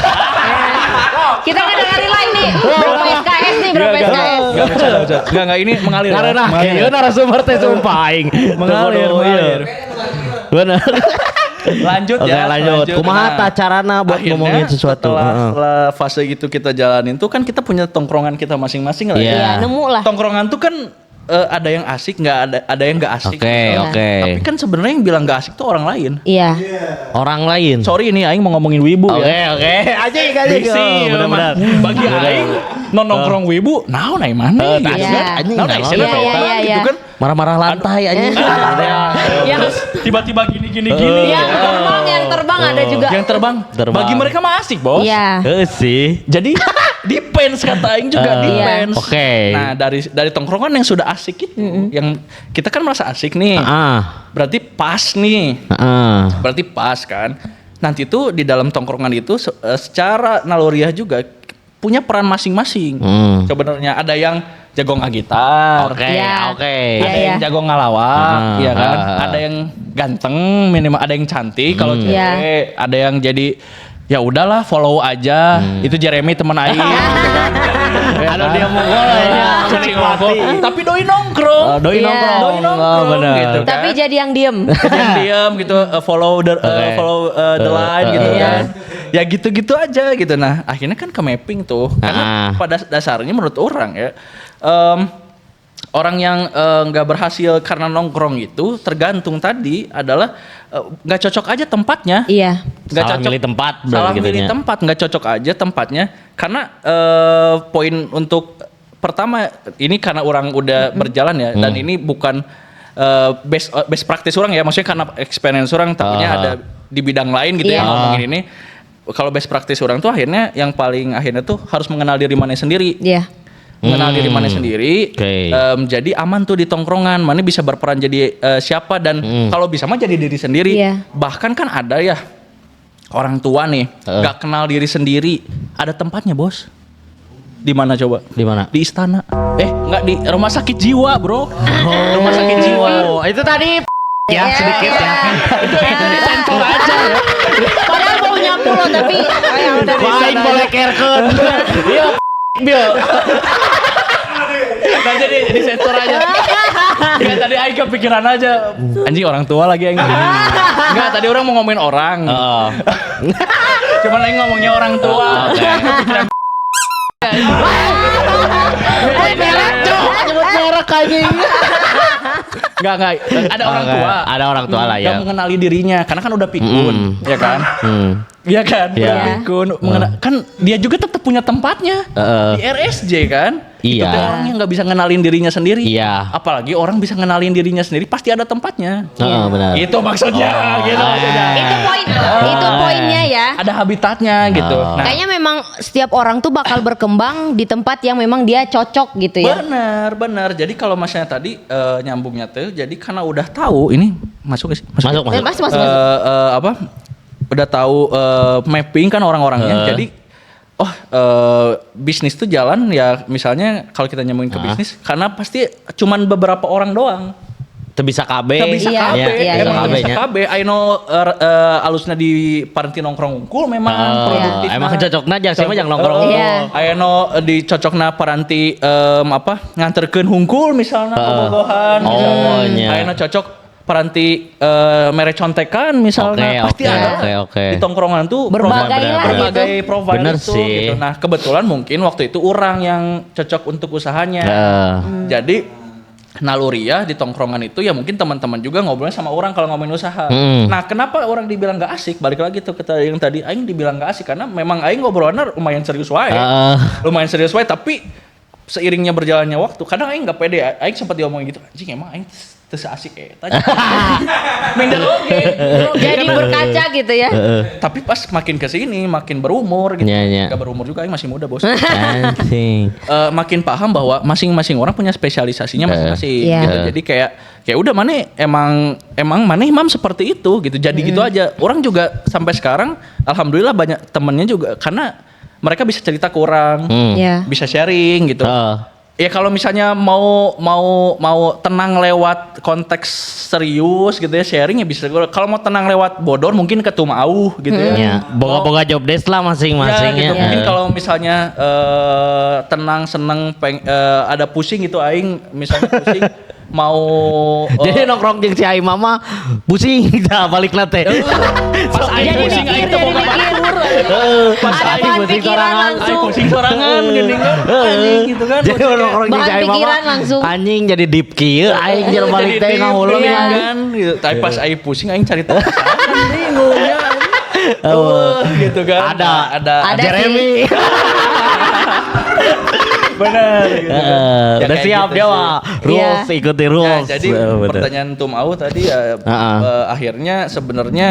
Kita ngedengerin lain nih. Berapa SKS nih, berapa SKS. Enggak ini mengalir. Karena ieu narasumber teh sumpah aing. Mengalir. Bener. Lanjut Oke, ya. lanjut. Kumaha ta carana buat akhirnya ngomongin sesuatu? Setelah fase gitu kita jalanin tuh kan kita punya tongkrongan kita masing-masing lah. Iya. Ya, nemu lah. Tongkrongan tuh kan ada yang asik, ada yang nggak asik. Oke, gitu. oke. Tapi kan sebenarnya yang bilang nggak asik tuh orang lain. Iya. Orang lain. Sorry ini Aing mau ngomongin wibu ya. Oke. Anjing Bisi, benar-benar. Bagi Aing nongkrong wibu, naon aing mana? iya. Naon aing sana Iya, iya, gitu iya. kan. Marah-marah lantai anjing. Yang Tiba-tiba gini. yang terbang ada juga. Yang terbang. Terbang. Bagi mereka mah asik, Bos. Iya. Sih. Jadi depends kata Aing juga depends. Oke. Nah dari tongkrongan yang sudah asik itu, yang kita kan merasa asik nih, berarti pas nih, berarti pas kan. Nanti tuh di dalam tongkrongan itu secara naluriah juga punya peran masing-masing. Sebenarnya ada yang jago ngagitar, Oke, Iya. oke. ada Iya, yang jago ngalawak, iya kan. Ada yang ganteng, minimal ada yang cantik kalau cewek, Iya. ada yang jadi ya udahlah follow aja. Itu Jeremy teman Aing. Ada dia mogol ya. Menikmati. Tapi doi nongkrong. Doi Iya. nongkrong. Doi nongkrong benar. gitu kan. Tapi jadi yang diem. diam gitu follow the line gitu kan. Ya gitu-gitu aja gitu. Nah, akhirnya kan ke mapping tuh. Karena pada dasarnya menurut orang ya orang yang nggak berhasil karena nongkrong itu tergantung tadi adalah nggak cocok aja tempatnya. Iya. Nggak Salah cocok. milih tempat Salah berarti milih gitunya. tempat, nggak cocok aja tempatnya. Karena poin untuk pertama ini karena orang udah berjalan ya, dan ini bukan best practice orang ya, maksudnya karena experience orang takutnya ada di bidang lain gitu ya Iya. ngomongin ini. Kalau best practice orang tuh akhirnya yang paling akhirnya tuh harus mengenal diri mana sendiri. Iya. Mengenal diri mana sendiri, Oke. jadi aman tuh di tongkrongan, mana bisa berperan jadi siapa dan kalau bisa mah jadi diri sendiri. Iya. Bahkan kan ada ya orang tua nih nggak kenal diri sendiri, ada tempatnya bos. Di mana coba? Di mana? Di istana. Nggak di rumah sakit jiwa bro. Rumah sakit jiwa. Oh, itu tadi ya sedikit ya. Itu disensor aja ya. Padahal mau nyapu loh tapi kayak udah Lain boleh kerkeun. Iya. Bil. Nah jadi disensor aja. Ya tadi Aing kepikiran aja. Anjing orang tua lagi Aing. Enggak, tadi orang mau ngomongin orang. Cuman Aing ngomongnya orang tua. Kepikiran. Nyebut merek anjing. Enggak. Ada orang tua. Ada orang tua lah ya. Yang mengenali dirinya karena kan udah pikun, ya kan? Iya kan? Iya. Udah pikun, kan dia juga tetap punya tempatnya di RSJ kan? Itu Iya. tuh orang yang nggak bisa ngenalin dirinya sendiri. Iya. Apalagi orang bisa ngenalin dirinya sendiri pasti ada tempatnya. Benar. Itu maksudnya, gitu maksudnya. Itu poinnya ya. Ada habitatnya gitu. Nah, Kayaknya memang setiap orang tuh bakal berkembang di tempat yang memang dia cocok gitu ya. benar. Jadi kalau misalnya tadi nyambungnya tuh, jadi karena udah tahu ini masuk gak sih? Masuk. Masuk. Apa? Udah tahu mapping kan orang-orangnya. Jadi bisnis tuh jalan ya misalnya kalau kita nyambungin ke bisnis karena pasti cuman beberapa orang doang Teu bisa KB. Teu bisa Iya, KB, iya, emang iya. teu bisa KB. Aino alusna di paranti nongkrong unggul memang produktifna. Emang cocokna jeung sih mah jeung nongkrong. Iya. Aino dicocokna paranti nganterkeun hungkul misalnya bobogohan. Oh, nya. Aino cocok paranti mere contekan misalnya. Pasti ada. Oke. Di tongkrongan tuh Berbagai lah berbagai profil Bener itu sih. gitu. Nah, kebetulan mungkin waktu itu orang yang cocok untuk usahanya. Jadi naluriah di tongkrongan itu ya mungkin teman-teman juga ngobrolnya sama orang kalau ngomongin usaha. Nah, kenapa orang dibilang gak asik? Balik lagi tuh ke yang tadi aing dibilang gak asik karena memang aing ngobrolnya lumayan serius wae. Lumayan serius wae tapi seiringnya berjalannya waktu kadang aing gak pede. Aing sempat diomongin gitu, anjing emang aing teu asik eta. Minder oge. Jadi berkaca gitu ya. Tapi pas makin kesini makin berumur gitu. Iya. Gak berumur juga aing masih muda, Bos. Anjing. Makin paham bahwa masing-masing orang punya spesialisasinya masing-masing Iya. gitu. Jadi kayak udah mana emang mana imam seperti itu gitu. Jadi gitu aja. Orang juga sampai sekarang alhamdulillah banyak temennya juga karena mereka bisa cerita ke orang, Iya. bisa sharing gitu. Ya kalau misalnya mau tenang lewat konteks serius gitu ya sharing ya bisa. Kalau mau tenang lewat bodor mungkin ke Tumauh gitu ya. Ya, boga-boga job desk lah masing-masing Ya, gitu. ya. Mungkin kalau misalnya tenang seneng ada pusing gitu aing misalnya pusing mau Jadi nongkrong jeung si Aing mama pusing dah balik teh. pas aing Jadi pusing mikir, aing teh jadi boga mikir. pas Ada aing bahan pusing pikiran sorangan langsung. aing pusing sorangan gini kan anjing gitu kan Jadi nongkrong jeung si Bahan Aing mama pikiran langsung. anjing jadi deep kieu aing jeung balik teh ngahulung ya ya. kan gitu. Tapi pas aing pusing aing cari tahu bingungnya gitu kan Ada Ada Jeremy. benar gitu kan. Ya Udah kayak siap gitu dia sih. mah. Rules ikuti Nah, rules. jadi Bener. pertanyaan Tumau tadi ya akhirnya sebenarnya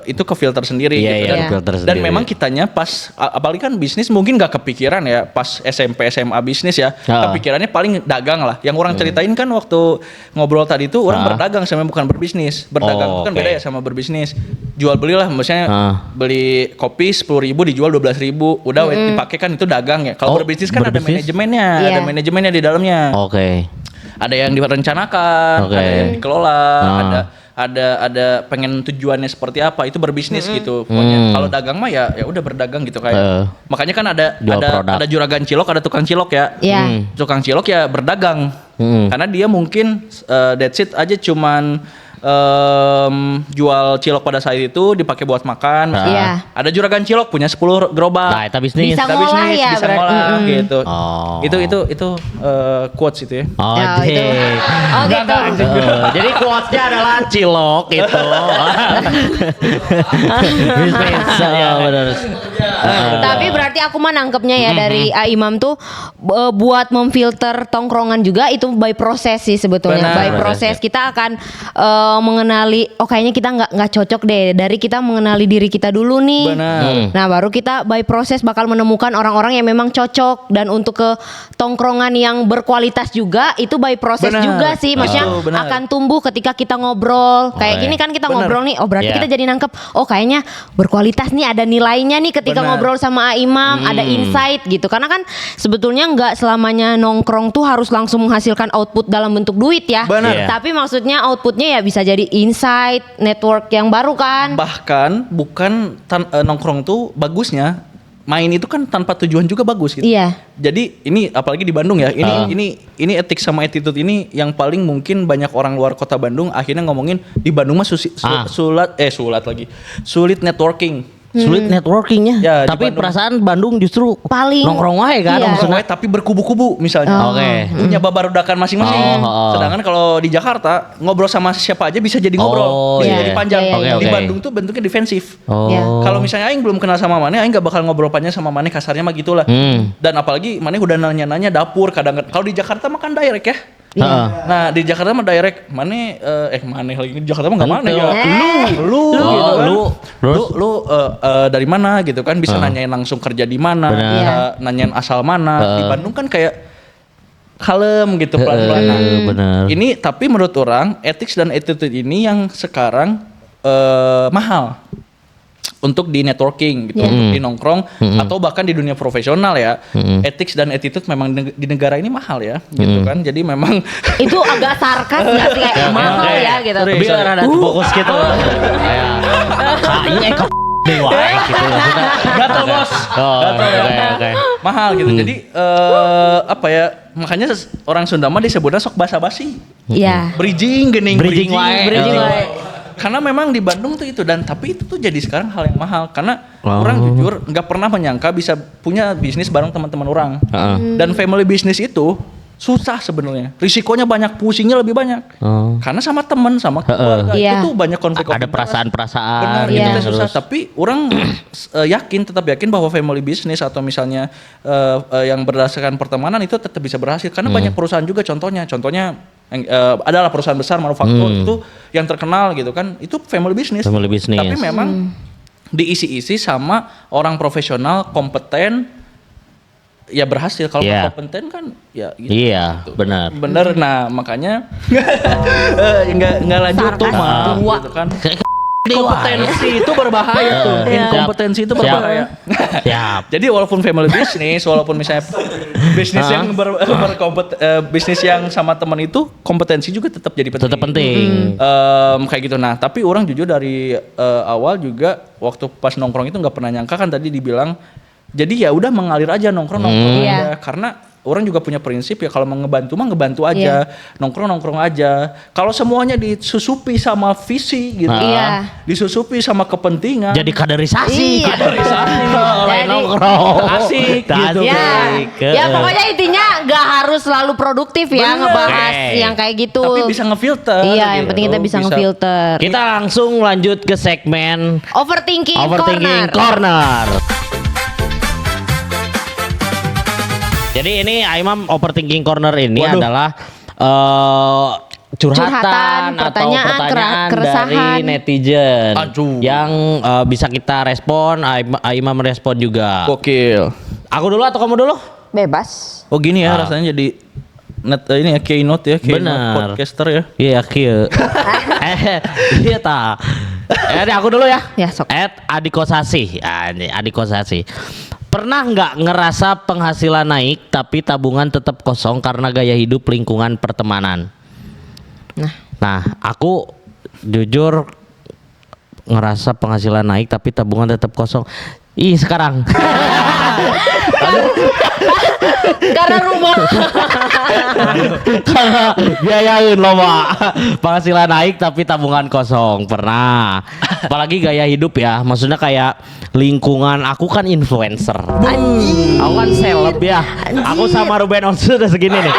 itu ke filter sendiri Iya, gitu iya, kan. filter Dan sendiri. memang kitanya pas apalagi kan bisnis mungkin gak kepikiran ya pas SMP SMA bisnis ya. Kepikirannya paling dagang lah. Yang orang ceritain kan waktu ngobrol tadi itu orang berdagang sama bukan berbisnis. Berdagang itu kan oke. beda ya sama berbisnis. Jual belilah misalnya beli kopi 10.000 dijual 12.000. Udah dipakai kan itu dagang ya. Kalau Oh, berbisnis kan ada berbisnis? manajemennya, Iya. ada manajemennya di dalamnya. Oke. Ada yang direncanakan, Oke. ada yang dikelola, ada pengen tujuannya seperti apa itu berbisnis gitu. Pokoknya kalau dagang mah ya udah berdagang gitu kayak. Makanya kan Jual produk. ada juragan cilok, ada tukang cilok ya. Iya. Tukang cilok ya berdagang. Karena dia mungkin that's it aja cuman jual cilok pada saat itu dipakai buat makan. Iya. Ada juragan cilok punya 10 gerobak. Nah, eta bisnis. Bisa Kita ngolah bisnis, ya, bisa berarti. ngolah gitu. Oh. Itu quotes itu ya. Oh, Ya, itu. deh. Oh gitu. Jadi quotes-nya adalah cilok itu. Bisnis. Ya, benar. Tapi berarti aku mah nangkepnya ya dari Imam tuh buat memfilter tongkrongan juga itu by proses sih sebetulnya. Benar. By proses kita akan mengenali kayaknya kita nggak cocok deh dari kita mengenali diri kita dulu nih. Benar. Nah baru kita by proses bakal menemukan orang-orang yang memang cocok dan untuk ke tongkrongan yang berkualitas juga itu by proses Benar. juga sih. Maksudnya Betul, benar. akan tumbuh ketika kita ngobrol. Kayak Oke. gini kan kita Benar. ngobrol nih. Oh berarti Iya. kita jadi nangkep. Oh kayaknya berkualitas nih ada nilainya nih ketika Benar. ngobrol sama Imam ada insight gitu. Karena kan sebetulnya nggak selamanya nongkrong tuh harus langsung menghasilkan output dalam bentuk duit ya. Benar. Iya. Tapi maksudnya outputnya ya bisa jadi insight, network yang baru kan. Bahkan bukan nongkrong tuh bagusnya main itu kan tanpa tujuan juga bagus gitu. Iya. Jadi ini apalagi di Bandung ya. Ini etik sama attitude ini yang paling mungkin banyak orang luar kota Bandung akhirnya ngomongin di Bandung mah sulit networking. Sulit networkingnya. Ya, di Tapi Bandung. perasaan Bandung justru Paling- nongkrong wae kan. Iya. Maksudnya. Tapi berkubu-kubu misalnya. Oke. Punya babarudakan masing-masing. Sedangkan kalau di Jakarta ngobrol sama siapa aja bisa jadi ngobrol. Oh, Bisa iya. jadi panjang. Iya, iya, Di iya. Bandung tuh bentuknya defensif. Oh. Ya. Kalau misalnya aing belum kenal sama Maneh, aing gak bakal ngobrol panjang sama Maneh, kasarnya mah gitulah. Dan apalagi Maneh udah nanya-nanya dapur kadang kalau di Jakarta mah kan direct ya. Nah, di Jakarta mah direct. Maneh Maneh lagi di Jakarta mah enggak Maneh ya. Lu gitu kan. Lu dari mana gitu kan bisa nanyain langsung kerja di mana, Benar. bisa nanyain asal mana. Di Bandung kan kayak kalem gitu pelan-pelan. Nah, benar. ini tapi menurut orang ethics dan attitude ini yang sekarang mahal. untuk di networking gitu, untuk di nongkrong atau bahkan di dunia profesional ya. Ethics dan attitude memang di negara ini mahal ya, gitu kan. Jadi memang Itu agak sarkas nggak sih kayak mahal ya gitu. Biar ada fokus gitu. Kayak kayaknya dewa gitu maksudnya. gatel bos, Oh, gatel ya. oke. Mahal gitu. Jadi apa ya? Makanya orang Sunda mah disebutnya sok basa-basi. Iya. Bridging, gening Bridging wae. Bridging wae. Karena memang di Bandung tuh itu, dan tapi itu tuh jadi sekarang hal yang mahal karena Oh. orang jujur nggak pernah menyangka bisa punya bisnis bareng teman-teman orang. Heeh. Dan family business itu susah sebenarnya. Risikonya banyak, pusingnya lebih banyak. Oh. Karena sama teman, sama keluarga Iya. itu banyak konflik. Ada perasaan-perasaan Benar, gitu itu Iya. teh susah. terus. Tapi orang tetap yakin bahwa family business atau misalnya yang berdasarkan pertemanan itu tetap bisa berhasil. Karena banyak perusahaan juga contohnya adalah perusahaan besar manufaktur itu yang terkenal gitu kan. Itu family business. Family business. Tapi memang diisi-isi sama orang profesional, kompeten, ya berhasil. Kalau Iya. nggak kompeten kan ya gitu. Iya, benar. Bener, nah makanya nggak lanjut tuh Sarkas mah dua. gitu kan. Kompetensi itu berbahaya tuh. Inkompetensi itu Siap. berbahaya. Siap. Jadi walaupun family business, walaupun misalnya bisnis yang bisnis yang sama teman itu, kompetensi juga tetap jadi penting. Tetap penting. Kayak gitu. Nah, tapi orang jujur dari awal juga waktu pas nongkrong itu nggak pernah nyangka kan tadi dibilang. Jadi ya udah mengalir aja nongkrong aja. Iya. Karena orang juga punya prinsip ya kalau mau ngebantu mah ngebantu aja, nongkrong aja. Kalau semuanya disusupi sama visi gitu, Iya. disusupi sama kepentingan, Jadi kaderisasi. Iya. kaderisasi, Jadi- nongkrong. asik gitu. Ya, ya pokoknya intinya nggak harus selalu produktif ya Bener. ngebahas Oke. yang kayak gitu. Tapi bisa ngefilter. Iya, yang gitu. penting kita bisa ngefilter. Kita langsung lanjut ke segmen Overthinking, Overthinking Corner. Jadi ini Aimam Overthinking Corner ini Waduh. adalah Curhatan, atau pertanyaan, pertanyaan keresahan. dari netizen Aduh. yang bisa kita respon. Aimam merespon juga. Gokil. Aku dulu atau kamu dulu? Bebas. Oh gini ya rasanya jadi ini ya keynote ya, keynote Bener. podcaster ya. Iya, kieu. Iya ta. Aku dulu ya. Ya, sok. Adikosasi. Adikosasi. Pernah nggak ngerasa penghasilan naik tapi tabungan tetap kosong karena gaya hidup lingkungan pertemanan? Nah, aku jujur ngerasa penghasilan naik tapi tabungan tetap kosong. Ih, sekarang. Karena rumah. Karena biayain loh Pak. Penghasilan naik tapi tabungan kosong. Pernah. Apalagi gaya hidup ya. Maksudnya kayak lingkungan. Aku kan influencer. Aku kan seleb ya. Aku sama Ruben Onsu udah segini nih.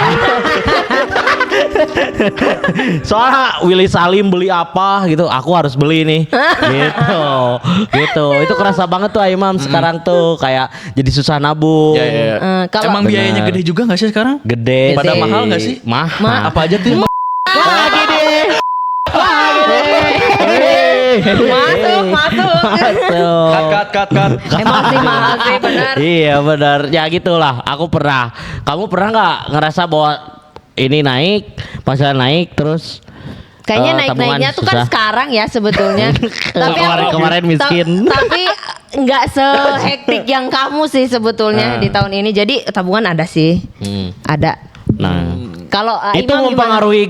Soalnya Willy Salim beli apa gitu, aku harus beli nih. Gitu. Itu kerasa banget tuh Aimam sekarang tuh kayak jadi susah nabung. Ya, ya, ya. Kalau- Emang biayanya gede juga nggak sih sekarang? Gede. Pada sih. mahal nggak sih? Mahal. Apa aja tuh? Lagi deh. Masuk. Masuk. Cut. Emang sih mahal sih benar. Iya benar. Ya gitulah. Aku pernah. Kamu pernah nggak ngerasa bahwa ini naik, penghasilan naik terus? Kayaknya tabungan naik-naiknya tuh kan susah. sekarang ya sebetulnya. Kemarin miskin. Tapi nggak sehektik yang kamu sih sebetulnya di tahun ini. Jadi tabungan ada sih. Ada. Nah, Kalau itu Imam gimana? mempengaruhi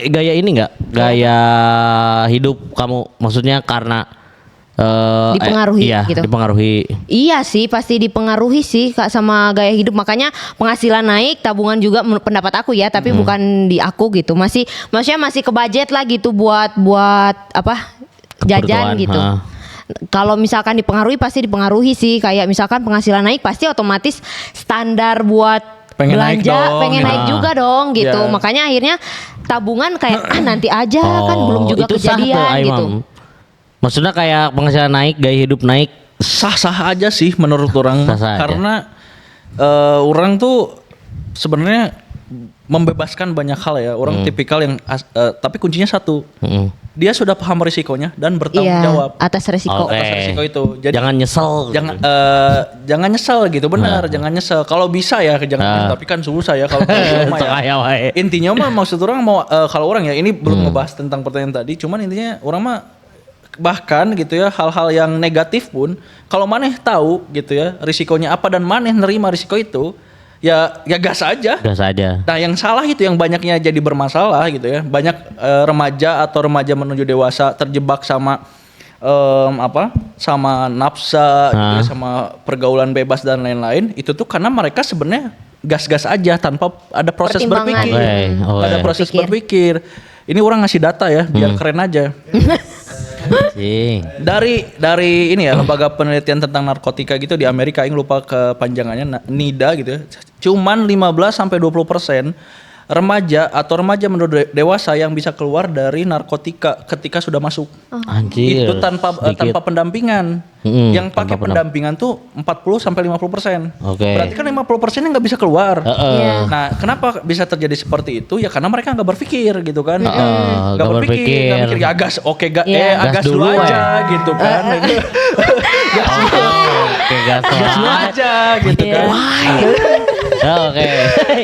gaya ini nggak? Gaya hidup kamu? Maksudnya karena Dipengaruhi iya, gitu. dipengaruhi. Iya sih, pasti dipengaruhi sih Kak sama gaya hidup. Makanya penghasilan naik, tabungan juga menurut pendapat aku ya, tapi bukan di aku gitu. Maksudnya masih ke budget lah gitu buat apa? Jajan Kebutuhan, gitu. ha. Kalau misalkan dipengaruhi pasti dipengaruhi sih. Kayak misalkan penghasilan naik pasti otomatis standar buat Pengen naik belanja dong, pengen gitu. naik juga dong gitu. Ya. Makanya akhirnya tabungan kayak nanti aja kan belum juga itu sah tuh, kejadian gitu. Aimam. Maksudnya kayak penghasilan naik, gaya hidup naik. Sah-sah aja sih menurut orang. Sah-sah aja. Karena orang tuh sebenarnya membebaskan banyak hal ya. Orang tipikal yang tapi kuncinya satu. Dia sudah paham risikonya dan bertanggung Iya, jawab atas resiko. Oke. atas risiko itu. Jadi Jangan nyesel. jangan nyesel gitu, benar. Jangan nyesel. Kalau bisa ya jangan, tapi kan susah ya kalau mah ya. Kaya wae. Intinya mah maksud orang mau kalau orang ya ini belum ngebahas tentang pertanyaan tadi, cuman intinya orang mah bahkan gitu ya hal-hal yang negatif pun kalau maneh tahu gitu ya risikonya apa dan maneh nerima risiko itu ya gas aja. Gas aja. Nah yang salah itu yang banyaknya jadi bermasalah gitu ya. Banyak remaja atau remaja menuju dewasa terjebak sama sama nafsa gitu ya, sama pergaulan bebas dan lain-lain. Itu tuh karena mereka sebenarnya gas-gas aja tanpa ada proses Pertimbangan. berpikir. Ada proses berpikir. Ini orang ngasih data ya biar keren aja. Dari ini ya lembaga penelitian tentang narkotika gitu di Amerika, yang lupa kepanjangannya NIDA gitu ya. Cuman 15-20% remaja atau remaja menuju dewasa yang bisa keluar dari narkotika ketika sudah masuk. Anjir. Itu tanpa pendampingan. Yang pakai pendampingan tuh 40-50%. Berarti kan 50% yang nggak bisa keluar. Nah, kenapa bisa terjadi seperti itu? Ya karena mereka nggak berpikir gitu kan. Nggak berpikir, ya gas gas dulu aja gitu kan. Gas dulu aja gitu kan.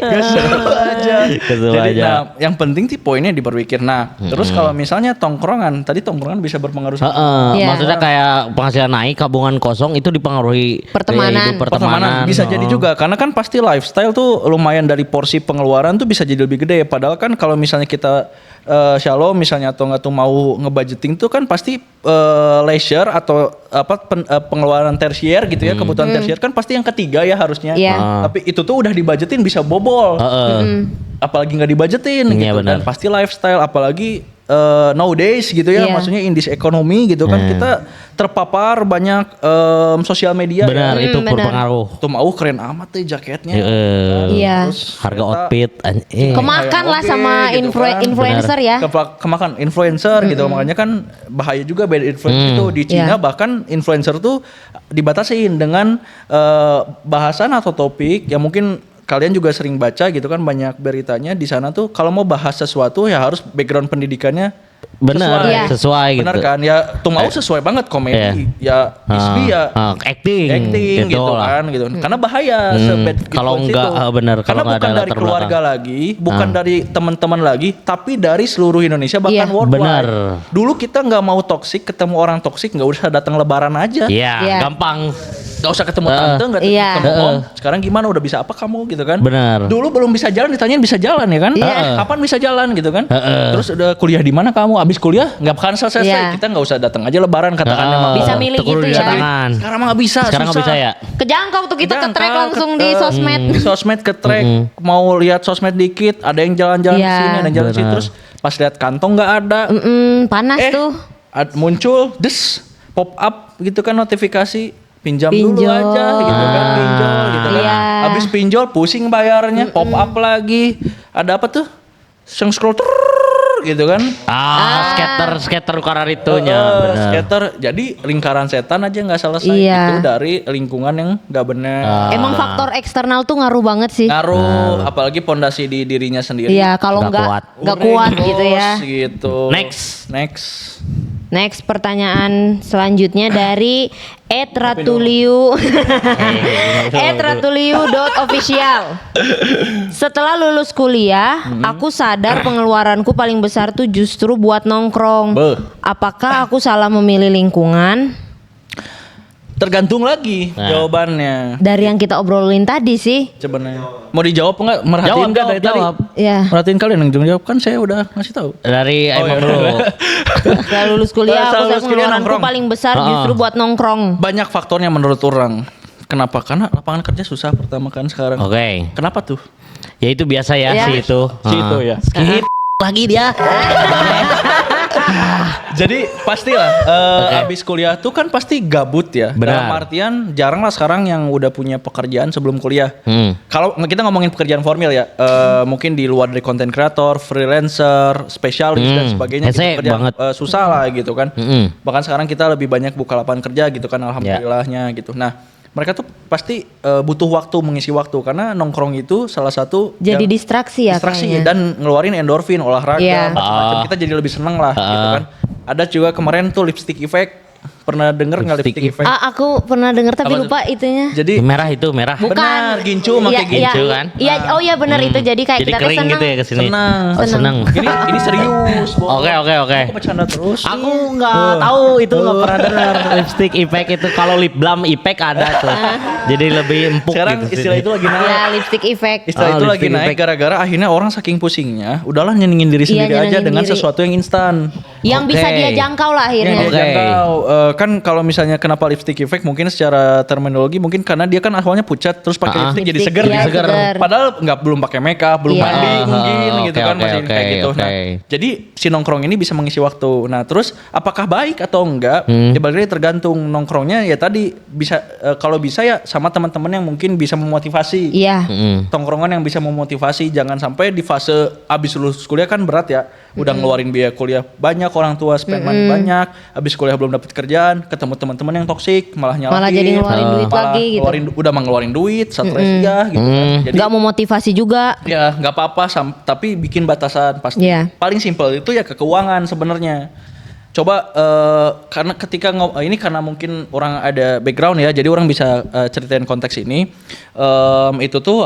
Gas dulu aja. Jadi nah, yang penting sih poinnya diberpikir. Nah, terus kalau misalnya tongkrongan bisa berpengaruh maksudnya kayak penghasilan naik, tabungan kosong itu dipengaruhi Pertemanan. pertemanan. Bisa jadi juga karena kan pasti lifestyle tuh lumayan dari porsi pengeluaran tuh bisa jadi lebih gede. Padahal kan kalau misalnya kita shallow misalnya atau nggak tuh mau ngebudgeting tuh kan pasti leisure atau pengeluaran tersier gitu ya, kebutuhan tersier kan pasti yang ketiga ya harusnya. Tapi itu tuh udah dibudgetin bisa bobol. Apalagi nggak dibudgetin gitu kan. Pasti lifestyle apalagi nowadays gitu ya, maksudnya in this economy gitu kan kita terpapar banyak sosial media. Benar, itu berpengaruh. Tuh mau keren amat tuh jaketnya. Terus harga outfit kemakan lah sama influencer ya. Kemakan influencer gitu, makanya kan bahaya juga bad influence itu di Cina. Bahkan influencer tuh dibatasin dengan bahasan atau topik yang mungkin kalian juga sering baca gitu kan, banyak beritanya di sana tuh kalau mau bahas sesuatu ya harus background pendidikannya sesuai gitu. Benar kan? Ya tuh mau sesuai banget komedi, ya isbi ya acting gitu kan gitu. Karena bahaya kalau enggak benar, karena bukan dari keluarga lagi, bukan dari teman-teman lagi, tapi dari seluruh Indonesia bahkan worldwide. Benar. Dulu kita nggak mau toksik, ketemu orang toksik nggak usah datang lebaran aja. Gampang. Gak usah ketemu tante, gak ketemu om. Sekarang gimana udah bisa apa kamu gitu kan? Benar. Dulu belum bisa jalan ditanyain bisa jalan ya kan? Kapan bisa jalan gitu kan? Terus udah kuliah di mana kamu? Abis kuliah nggak akan selesai. Kita nggak usah datang aja lebaran katakan memang. Bisa milih gitu ya. Sekarang mah nggak bisa. Sekarang nggak bisa ya. Kejangkau tuh kita ke-track langsung di sosmed. Di sosmed ke-track. Mau lihat sosmed dikit, ada yang jalan-jalan di sini, ada yang jalan sini, terus pas lihat kantong nggak ada. Panas tuh. Muncul pop up gitu kan notifikasi. Pinjam dulu aja gitu kan, pinjol gitu kan. Habis pinjol pusing bayarnya, pop up lagi. Ada apa tuh? Yang scroll gitu kan. Skater karena itunya. Skater. Jadi lingkaran setan aja nggak selesai. Itu dari lingkungan yang nggak benar. Emang faktor eksternal tuh ngaruh banget sih. Ngaruh, apalagi pondasi di dirinya sendiri. Iya, kalau nggak kuat gitu ya. Gitu. Next pertanyaan selanjutnya dari @ratuliu @ratuliu.official. Setelah lulus kuliah, aku sadar pengeluaranku paling besar tuh justru buat nongkrong. Apakah aku salah memilih lingkungan? Tergantung lagi jawabannya. Dari yang kita obrolin tadi sih. Sebenarnya. Mau dijawab enggak? Merhatiin enggak dari tadi? Iya. Merhatiin kalian yang jawab kan saya udah ngasih tahu. Dari Aimam dulu. Setelah lulus kuliah, aku pengeluaranku paling besar justru buat nongkrong. Banyak faktornya menurut orang. Kenapa? Karena lapangan kerja susah pertama kan sekarang. Kenapa tuh? Ya itu biasa ya, si itu ya. Skip lagi dia. Jadi pastilah abis kuliah tuh kan pasti gabut ya. Dalam artian jarang lah sekarang yang udah punya pekerjaan sebelum kuliah. Kalau kita ngomongin pekerjaan formal ya, mungkin di luar dari content creator, freelancer, spesialis dan sebagainya. Susah lah gitu kan. Bahkan sekarang kita lebih banyak buka lapangan kerja gitu kan, alhamdulillahnya gitu. Nah, mereka tuh pasti butuh waktu, mengisi waktu karena nongkrong itu salah satu jadi distraksi ya dan ngeluarin endorfin, olahraga macam-macam. Kita jadi lebih seneng lah gitu kan. Ada juga kemarin tuh lipstick effect pernah denger nggak Lipstick lipstick effect? Aku pernah dengar tapi Apa tuh? lupa itunya. Jadi Merah itu merah. Bukan. benar, gincu pakai gincu kan? Iya, oh iya benar itu. Jadi kayak Jadi kita kering senang. gitu ya kesini. Senang. Oh, senang. ini serius. Bo. Oke. Aku bercanda terus. Aku nggak tahu itu nggak pernah dengar lipstick effect itu. Kalau lip balm effect ada tuh. Jadi lebih empuk Sekarang gitu. istilah itu lagi naik. Ya, lipstick effect. Istilah itu lagi lipstick naik effect. gara-gara akhirnya orang saking pusingnya, udahlah nyenengin diri Iya, sendiri aja nyenengin dengan diri. sesuatu yang instan. Yang bisa Oke. dia jangkau lah Yang akhirnya. dia Oke. jangkau. Kan kalau misalnya kenapa lipstick effect mungkin secara terminologi mungkin karena dia kan awalnya pucat terus pakai lipstick jadi seger. Iya, gitu. seger. Padahal belum pakai makeup, belum Iya. mandi mungkin gitu Oke, kan oke, masih oke, kayak gitu. Nah, oke. jadi si nongkrong ini bisa mengisi waktu. Nah, terus apakah baik atau enggak? Ya balik lagi tergantung nongkrongnya ya tadi bisa kalau bisa ya sama teman-teman yang mungkin bisa memotivasi. Iya. Tongkrongan yang bisa memotivasi, jangan sampai di fase abis lulus kuliah kan berat ya, udah ngeluarin biaya kuliah banyak, orang tua spend money banyak, abis kuliah belum dapet kerjaan, ketemu teman-teman yang toksik, malah nyalahin, Malah jadi ngeluarin duit malah lagi gitu. udah ngeluarin duit, stres ya gitu kan. Jadi Nggak memotivasi juga. ya nggak apa-apa, tapi bikin batasan pasti. Iya. Paling simpel itu ya ke keuangan sebenarnya. Coba karena ketika ini karena mungkin orang ada background ya, jadi orang bisa ceritain konteks ini. Itu tuh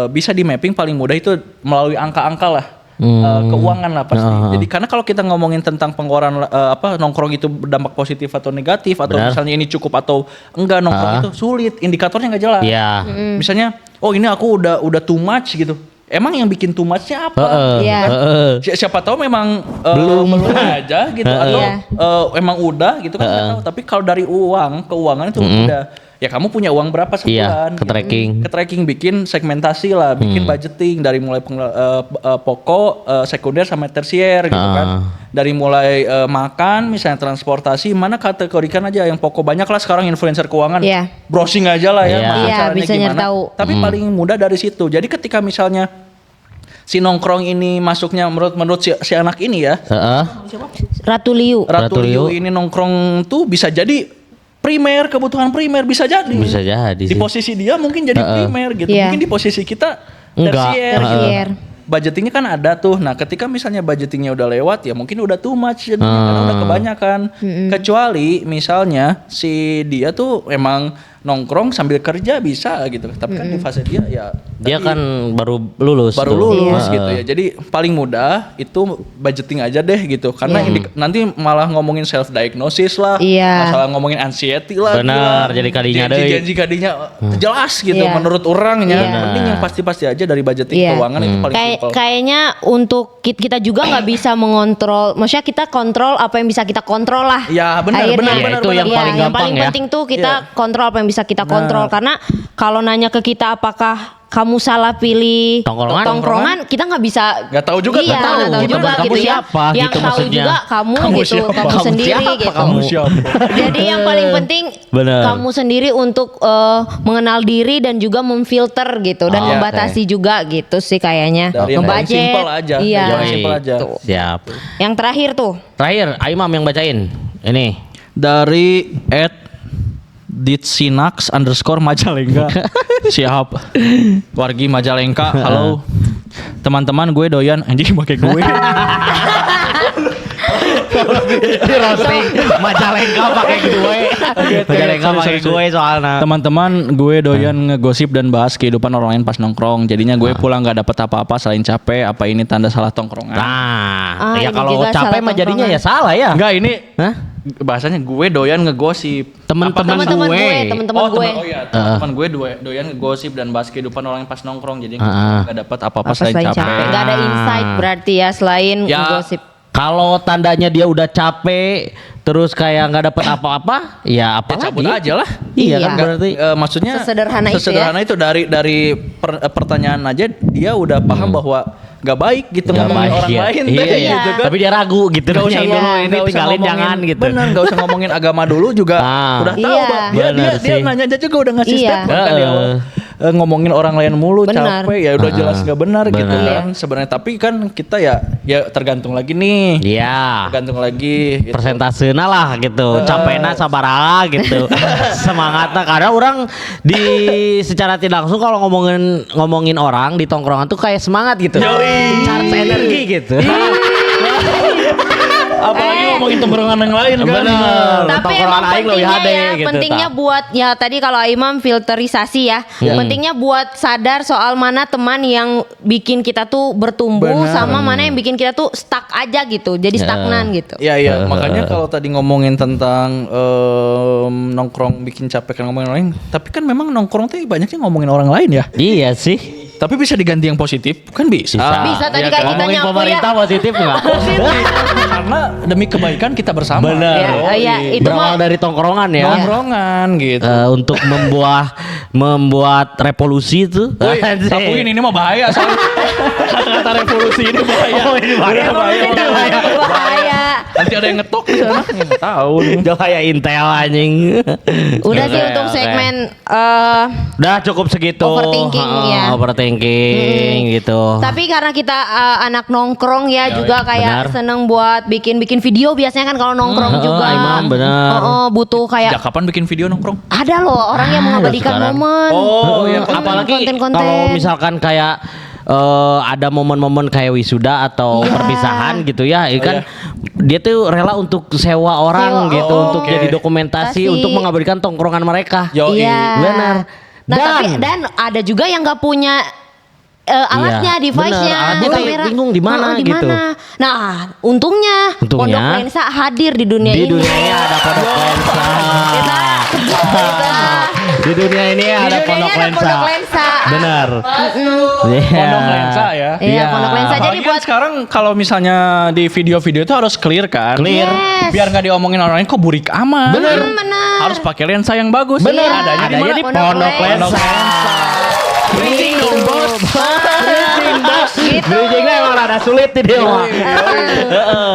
bisa di mapping paling mudah itu melalui angka-angka lah. Keuangan lah pasti. Jadi karena kalau kita ngomongin tentang pengeluaran nongkrong itu berdampak positif atau negatif atau Benar. misalnya ini cukup atau enggak nongkrong itu sulit, indikatornya nggak jelas. Iya. Misalnya, oh ini aku udah too much gitu. Emang yang bikin too much-nya apa? Iya. Siapa tahu memang belum aja gitu atau Iya. emang udah gitu kan nggak tahu. Tapi kalau dari keuangan itu udah ya kamu punya uang berapa sebulan? Iya, ke-tracking. Ke-tracking, bikin segmentasi lah, bikin budgeting dari mulai pokok, sekunder sama tersier gitu kan. Dari mulai makan, misalnya transportasi, mana kategorikan aja yang pokok banyak lah sekarang influencer keuangan. Iya. Browsing aja lah ya, Iya. mana Iya, caranya bisa gimana. nyari tahu. Tapi paling mudah dari situ. Jadi ketika misalnya si nongkrong ini masuknya menurut si anak ini ya, Ratu Liu. Ratu Ratu Liu Liu. ini nongkrong tuh bisa jadi primer, kebutuhan primer bisa jadi. Bisa jadi Di sih. posisi dia mungkin jadi primer gitu. Iya. Mungkin di posisi kita Enggak. Tersier. Budgetingnya kan ada tuh. Nah, ketika misalnya budgetingnya udah lewat ya mungkin udah too much jadinya, karena udah kebanyakan. Kecuali misalnya si dia tuh emang nongkrong sambil kerja bisa gitu. Tapi kan di fase dia ya Dia tadi kan baru lulus. baru tuh. lulus Iya. gitu ya. Jadi paling mudah itu budgeting aja deh gitu. Karena nanti malah ngomongin self diagnosis lah, Iya. masalah ngomongin anxiety lah. Benar, gila. jadi kadinya deh. Janji kadinya jelas gitu Iya. menurut orangnya. Iya. Mending yang pasti-pasti aja dari budgeting Iya. keuangan itu paling simpel. Kayaknya untuk kita juga nggak bisa mengontrol, maksudnya kita kontrol apa yang bisa kita kontrol lah. Ya, benar, Akhirnya. benar, Ya, benar, itu yang benar. paling yang gampang paling ya. penting tuh kita Iya. kontrol apa yang bisa kita kontrol, karena kalau nanya ke kita apakah kamu salah pilih Tongkrongan? kita nggak bisa. Nggak tahu juga, iya, nggak tahu. nggak tahu Gimana juga kamu gitu ya. siapa Yang gitu tahu maksudnya. juga kamu Kamu gitu, siapa? kamu Kamu sendiri siapa? gitu. Kamu siapa? Jadi yang paling penting Bener. kamu sendiri untuk mengenal diri dan juga memfilter gitu dan Ah, membatasi juga gitu sih kayaknya. Dari yang paling Ngebudget. simpel aja. Iya. Dari yang simpel aja. Tuh. Siap. Yang terakhir tuh. Terakhir, Imam yang bacain. Ini. Dari @ditsinax_Majalengka. Siap. Wargi Majalengka. Halo. Teman-teman, gue doyan anjing pakai gue. Di roasting Majalengka pakai gue. Majalengka pakai gue soalnya. Teman-teman, gue doyan ngegosip dan bahas kehidupan orang lain pas nongkrong. Jadinya gue pulang nggak dapet apa-apa selain capek. Apa ini tanda salah tongkrongan? Nah, Ah, ya ini kalau juga capek salah mah jadinya tongkrongan. ya salah ya. Enggak, ini Hah? bahasanya gue doyan ngegosip. Teman-teman Teman-teman gue, gue. teman-teman gue. Teman gue doyan ngegosip dan bahas kehidupan orang lain pas nongkrong. Jadi Ah. nggak dapet apa-apa Apa selain capek. Nggak ada insight berarti ya selain Ya, gosip. Kalau tandanya dia udah capek terus kayak nggak dapet apa-apa, ya apa Ya, cabut lagi? aja lah. Iya kan Iya. berarti. Maksudnya Sesederhana itu ya? sesederhana itu dari pertanyaan aja dia udah paham bahwa nggak baik gitu Nggak ngomongin baik, orang iya. lain Iya, deh, iya. gitu kan. Tapi dia ragu gitu. Nggak usah Nanyain dulu, dulu ini nggak usah tinggalin ngomongin- jangan gitu. Bener, nggak usah ngomongin agama dulu juga Ah. udah tahu Iya. Bang. Dia Bener dia sih. nanya aja juga udah ngasih Iya. statement kan di awal. Ngomongin orang lain mulu Benar. capek ya udah jelas nggak benar gitu Benar. kan sebenarnya, tapi kan kita ya tergantung lagi nih, Iya. tergantung lagi gitu. Persentasena lah gitu, capeknya sabaraha gitu, semangatnya karena orang di secara tidak langsung kalau ngomongin orang di tongkrongan tuh kayak semangat gitu, charge energi gitu. Apalagi ngomongin ngomongin tongkrongan yang lain kan. Bener. Tapi Tongkrongan emang aing lebih pentingnya HD ya, gitu, pentingnya tak. buat ya tadi kalau Imam filterisasi ya, pentingnya buat sadar soal mana teman yang bikin kita tuh bertumbuh sama mana yang bikin kita tuh stuck aja gitu, jadi stagnan gitu. Iya iya, makanya kalau tadi ngomongin tentang nongkrong bikin capek kan ngomongin orang lain, tapi kan memang nongkrong tuh banyaknya ngomongin orang lain ya. Iya sih. Tapi bisa diganti yang positif kan bisa. Bisa tadi Iya kayak kan? kita Ngomongin nyapu pemerintah ya. positif nggak? Karena demi kebaikan kita bersama. Bener. Iya, itu Berawal mah dari tongkrongan ya. Nongkrongan gitu. Untuk membuat revolusi itu. Woi, sapuin ini mah bahaya soalnya. Kata revolusi ini bahaya. Oh, ini bahaya. Bahaya. Nanti ada yang ngetok di sana. Nggak tahu nih. Udah kayak Intel anjing. Udah sih Oke, untuk oke. segmen Udah cukup segitu. Overthinking, ya. Overthinking gitu. tapi karena kita anak nongkrong ya juga kayak benar. seneng buat bikin video biasanya kan kalau nongkrong juga. Imam, benar. Butuh kayak Sejak kapan bikin video nongkrong? ada loh orang yang mengabadikan sekarang. momen. Oh, iya, Apalagi konten-konten. kalau misalkan kayak ada momen-momen kayak wisuda atau Iya. perpisahan gitu ya, kan dia tuh rela untuk sewa orang Sewa, gitu oh, untuk oke. jadi dokumentasi Kasih. untuk mengabadikan tongkrongan mereka. Yoi. Iya. Benar. Nah, dan ada juga yang nggak punya alatnya, Iya, device-nya, bener. Alatnya tuh kamera. bingung di mana Di gitu. mana. Nah, untungnya Pondok Lensa hadir di dunia Di ini. dunia ini ada Pondok Lensa. Di dunia ini ada Pondok Lensa. Benar. Iya. Pondok Lensa ya. Iya, Pondok Lensa. Jadi Apalagi kan buat sekarang kalau misalnya di video-video itu harus clear kan. Clear. Yes. Biar nggak diomongin orang lain kok burik amat. Bener. Bener. Harus pakai lensa yang bagus. Bener. Adanya di mana? Adanya di Pondok Pondok Lensa. Lensa. Bridging dong, bos. Gitu. Bridgingnya emang rada sulit nih dia mah.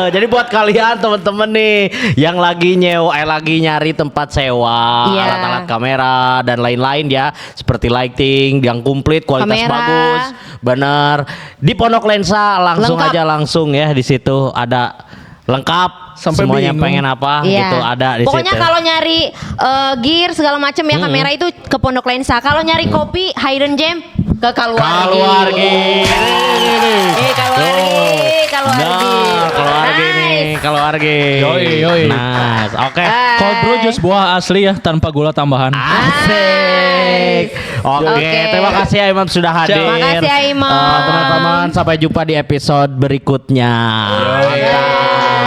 Jadi buat kalian temen-temen nih yang lagi lagi nyari tempat sewa, Iya. alat-alat kamera dan lain-lain ya, seperti lighting yang komplit, kualitas Kamera. bagus, bener. Di Pondok Lensa langsung Lengkap. aja langsung ya di situ ada lengkap. Sampai semuanya bingung. pengen apa Iya. gitu ada di Pokoknya situ. kalau nyari gear segala macam ya kamera itu ke Pondok Lensa. Kalau nyari kopi hidden gem ke Kaluargi. Kaluargi. Yoi. Nice. Oke. Cold brew jus buah asli ya tanpa gula tambahan. Asik. Oke, Oke. terima kasih ya Imam sudah hadir. Terima kasih ya Imam. Teman-teman sampai jumpa di episode berikutnya. Mantap.